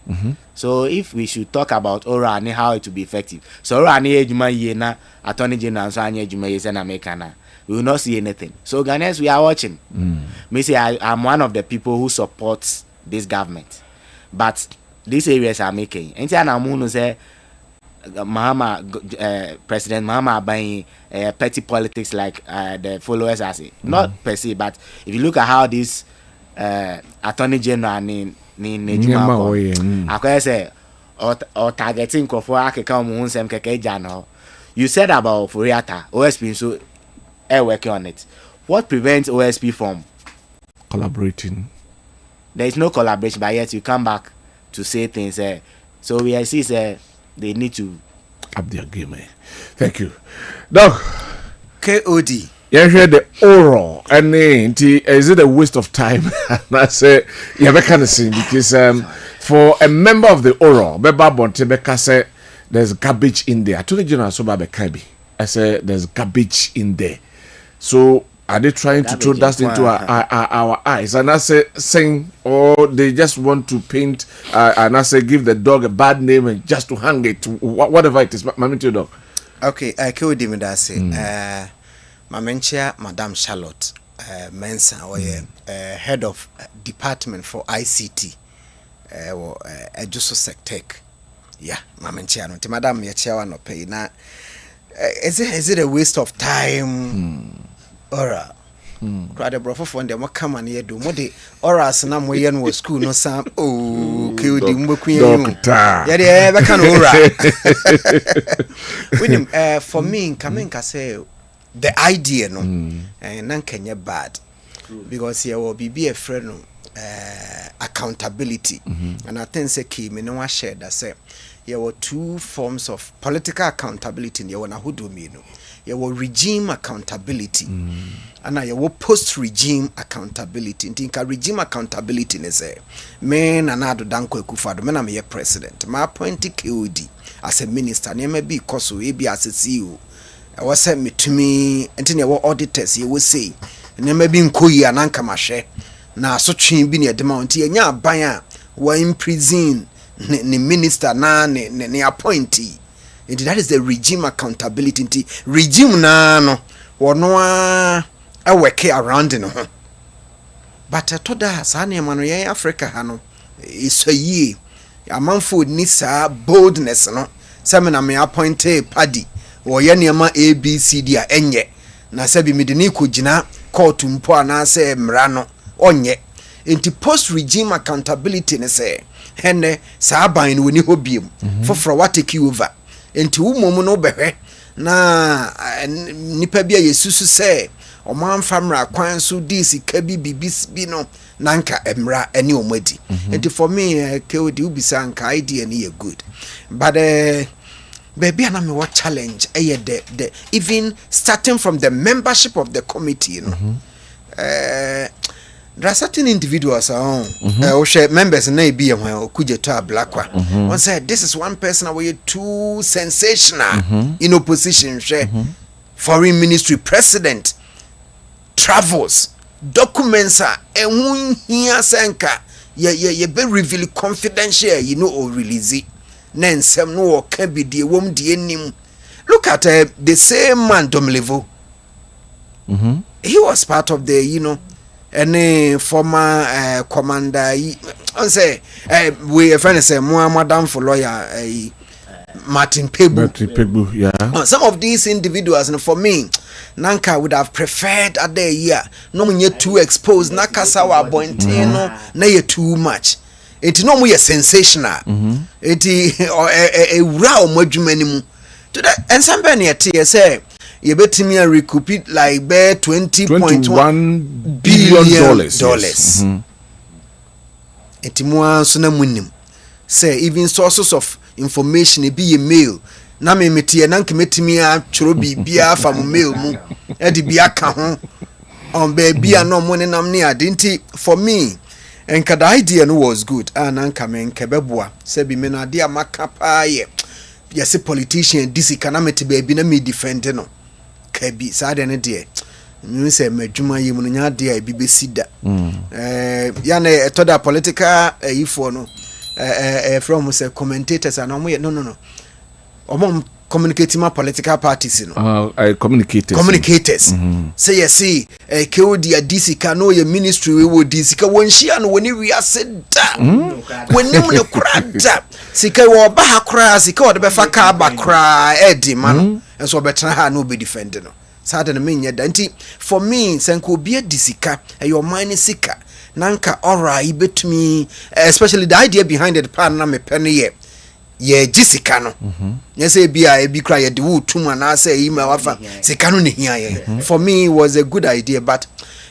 So if we should talk about oral and how it will be effective, so oral and ejuma attorney general so anya ejuma is an American, we will not see anything. So Ghanaians, we are watching. Me say I'm one of the people who supports this government, but these areas are making. And I'm say President Mahama buying petty politics like the followers are saying. Not per se, but if you look at how this attorney general ni Nejuma say or targeting for akeka mu nsem keke jano. You said about Furiata, OSP so working on it. What prevents OSP from collaborating? There is no collaboration, but yet you come back to say things. So we see they need to up their game. Thank you, Doc. KOD. You heard the oral and is it a waste of time? I say you can't see because for a member of the oral, Beba Bontebeka say there's garbage in there. I told the general so Kabi. I said there's garbage in there. So are they trying to throw dust into our eyes? And I say saying, or they just want to paint and I say give the dog a bad name and just to hang it, whatever it is. Mami to dog. Okay, I could even say, Mamenchia, Madame Charlotte Mensa, or head of department for ICT, or Ejuso Sectech. Yeah, Mamenchia, no, Madame Yachawa no pay. Now, is it a waste of time? Ora. Crowd of brother for them come and ye do more the ora sanam we yen was school no sam oh killed him yeah can ora with him for me coming can say the idea no and nan kenya bad because here will be a friend accountability and I think say key me no share that say there were two forms of political accountability in your na who do me no there were regime accountability and there were post-regime accountability. I think regime accountability is men and Amansan Dankwa Akufo-Addo. Men am a president. My appointed KOD as a minister. Ne may be because we be as a CEO. I was sent me to me. And then there were auditors. You will say, ne may be in Koyi and Ankamashe. Na so chin be near the mountain. Nya baya were in prison. Ne minister na ne appointee. And that is the regime accountability. Regime na no wono a work around no. But to da sa na man ye Africa ha no is a ye. Amanfo ni sa boldness no. Say me na me appointed party. Wo ye niam ABCD a enye. Na say bi me de ni kogina court mpo ana say mra no onye. Enti post regime accountability ne say henne sa ban no ni hobiem. Foforo what take you over. Enti umom no behwe na nipa bia yesusu se oman famra kwan so dis kabi bibis bi no nanka emra eni omadi. Enti for me KOD ubisa nka idea ni good but baby na me what challenge the even starting from the membership of the committee you know there are certain individuals members na e be when kuje to ablakwa one said this is one person away too sensational in opposition foreign ministry president travels documents are ehun hia senka ye be reveal confidential you know or release it na nsem no o ka bi de wom de nim look at the same man Domlevo he was part of the you know any former commander on say we friend say Madam for lawyer Martin Pegbu yeah some of these individuals and for me Nanka would have preferred at the year no me too exposed na kasa wa bontino na ye too much it no more sensational it a raw modumanimu to that and somebody at say you bet me a recoup it like bear $20.1 billion. Etimwa so na munim. Say even sources of information e be a mail. Na me metie na nkemetimi a choro bibia fa mo mail mu. E de bia ka ho. On baby no mo ne nam ne adenti for me. Enka the idea no was good. Ananka me nkebeboa. Say bi me na de amaka pa ye. Yes, politician DC kanamete baby na me defend no. Kabi sa de ne de you say madwuma ye mu nya de a bi besida ya na etoda political ifo no from say commentators and no communicating my political parties, communicators. Say you see, KOD a DC can your ministry we would DC when she and when we are said when you no crowd sika wo ba ha kra sika wo de be fa ka ba kra edi man and so better ha no be defend no sada na menya da nti for me senko bi edi sika your mind sika nanka alright betumi especially the idea behind it pan na me pen ye jisika no say bia e bi kra ye de wo tuma na say email wafa sika no ne hia ye for me was a good idea but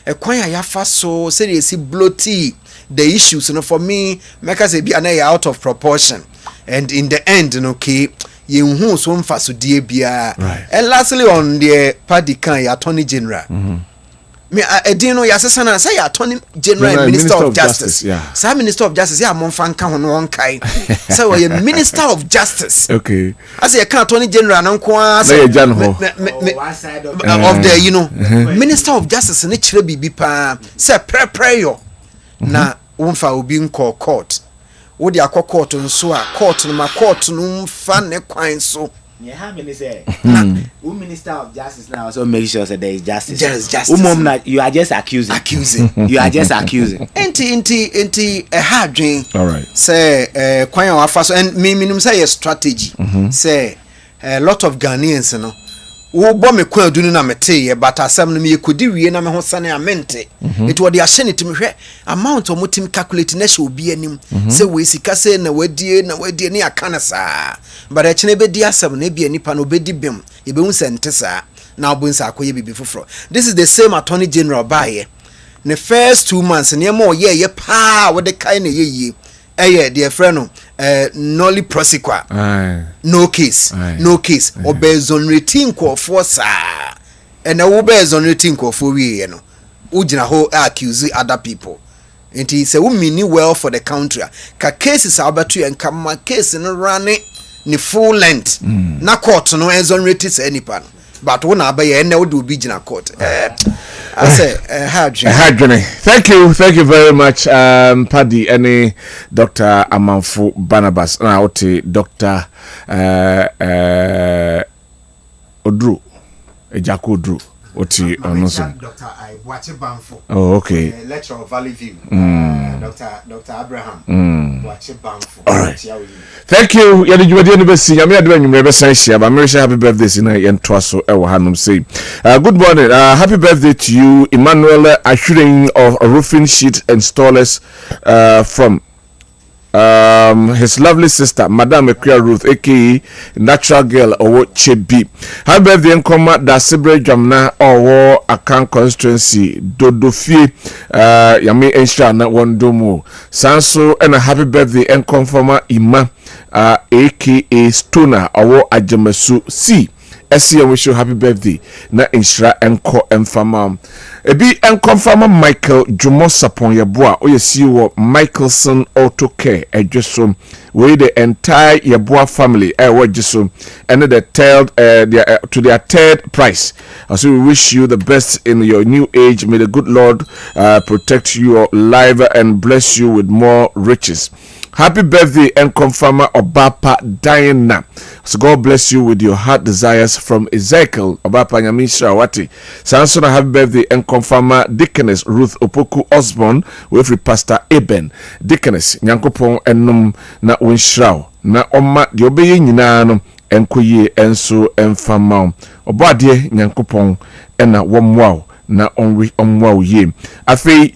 e kwan ya fa so say they see bloaty the issues you know for me make say bia na out of proportion and in the end you know okay ye hu so mfa so die bia and lastly on the party kan ya attorney general me edino ya sesana say ya attorney general and minister of justice say minister of justice ya monfa nka ho no won kai say we minister of justice okay as ya kan attorney general na nko say of the you know minister of justice ne kire bibi pa say prepare na wonfa obi nko court wo di akọ court nso a court no ma court no mfa ne kwan so yeah, how many say? Who minister of justice now also make sure that there is justice. There is justice. You are just accusing. You are just accusing. Enti a hard dream. All right. Say kwan wa fa so and me minimum say a strategy. Say a lot of Ghanaians no. Wo bo me kwan adunu na mete but asem no me kodi wie na me ho sane amente it wo de ahye ne tim hwe amount o motim calculate na hye obi anim say we sika say na wadie ne aka na saa but a chene be di asem na bia nipa no bedi bem e be hu sente saa na obo nsa akoye bibi foforo. This is the same attorney general baye the first 2 months ne mo ye pa wo de kai na ye dear friend nolly prosequa no case or bezonrating ko for sa and na wo bezonrating ko for we no ugina ho accuse other people and he say we mean well for the country ka cases abatu en kama case no run ni full length na court no exonerate say anypan but when abaye na wo do bi gina court I say thank you very much Paddy any Dr. Amanfo Barnabas na oti Dr. Odru Ejako Odru oti onoso Dr. Wache Banfo. Oh okay. Lecturer of Valley View. Dr. Abraham Wache Banfo. All right. Thank you. Ya djumadi no besi ya me ade anwumre be san hia ba me happy birthday sina ye ntoa so e wo hanom say. Good morning. Happy birthday to you Emmanuel Ashurin of Roofing Sheet Installers from his lovely sister Madam Equia Ruth aka Natural Girl Owo Chebi. Happy birthday nkoma da Sibre Dwamna Owo Akan constituency Dodofie yame ensha na wondomo sanso and a happy birthday enkonfoma Ima aka Stoner Owo Ajemasu C SCM wish you happy birthday na inshra enko emfama ebi enkonfama Michael Jumo Sapon yeboa oyesi wo Michelson Auto Care ejeso we the entire yeboa family wajeso and the third to their third prize. So we wish you the best in your new age. May the good Lord protect your life and bless you with more riches. Happy birthday and confirmer Obapa Diana. So God bless you with your heart desires from Ezekiel Obapa Nyamisha Wati. Sansona happy birthday and confirmer Deaconess Ruth Opoku Osborne with Pastor Eben. Deaconess Nyankopon enum na winshraw na oma de obeye nyina no enkoye enso emfama. Obade Nyankopon ena womwa na onwa ye afei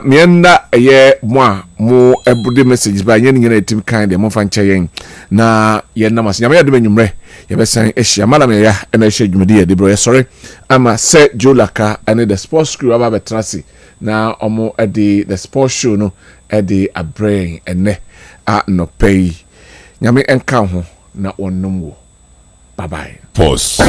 mienda ye mo ebude message ba yen nyina etim kan de mo fa nche yen na ye na mas nyama ye de benwumre ye besan ehia malam ya na ehia dwumede ye de bro ye sorry ama se jolaka and the sports crew aba betrasi na omo ede the sports show no ede a brain ene a no pay nyame enka ho na onum wo bye bye. Pause.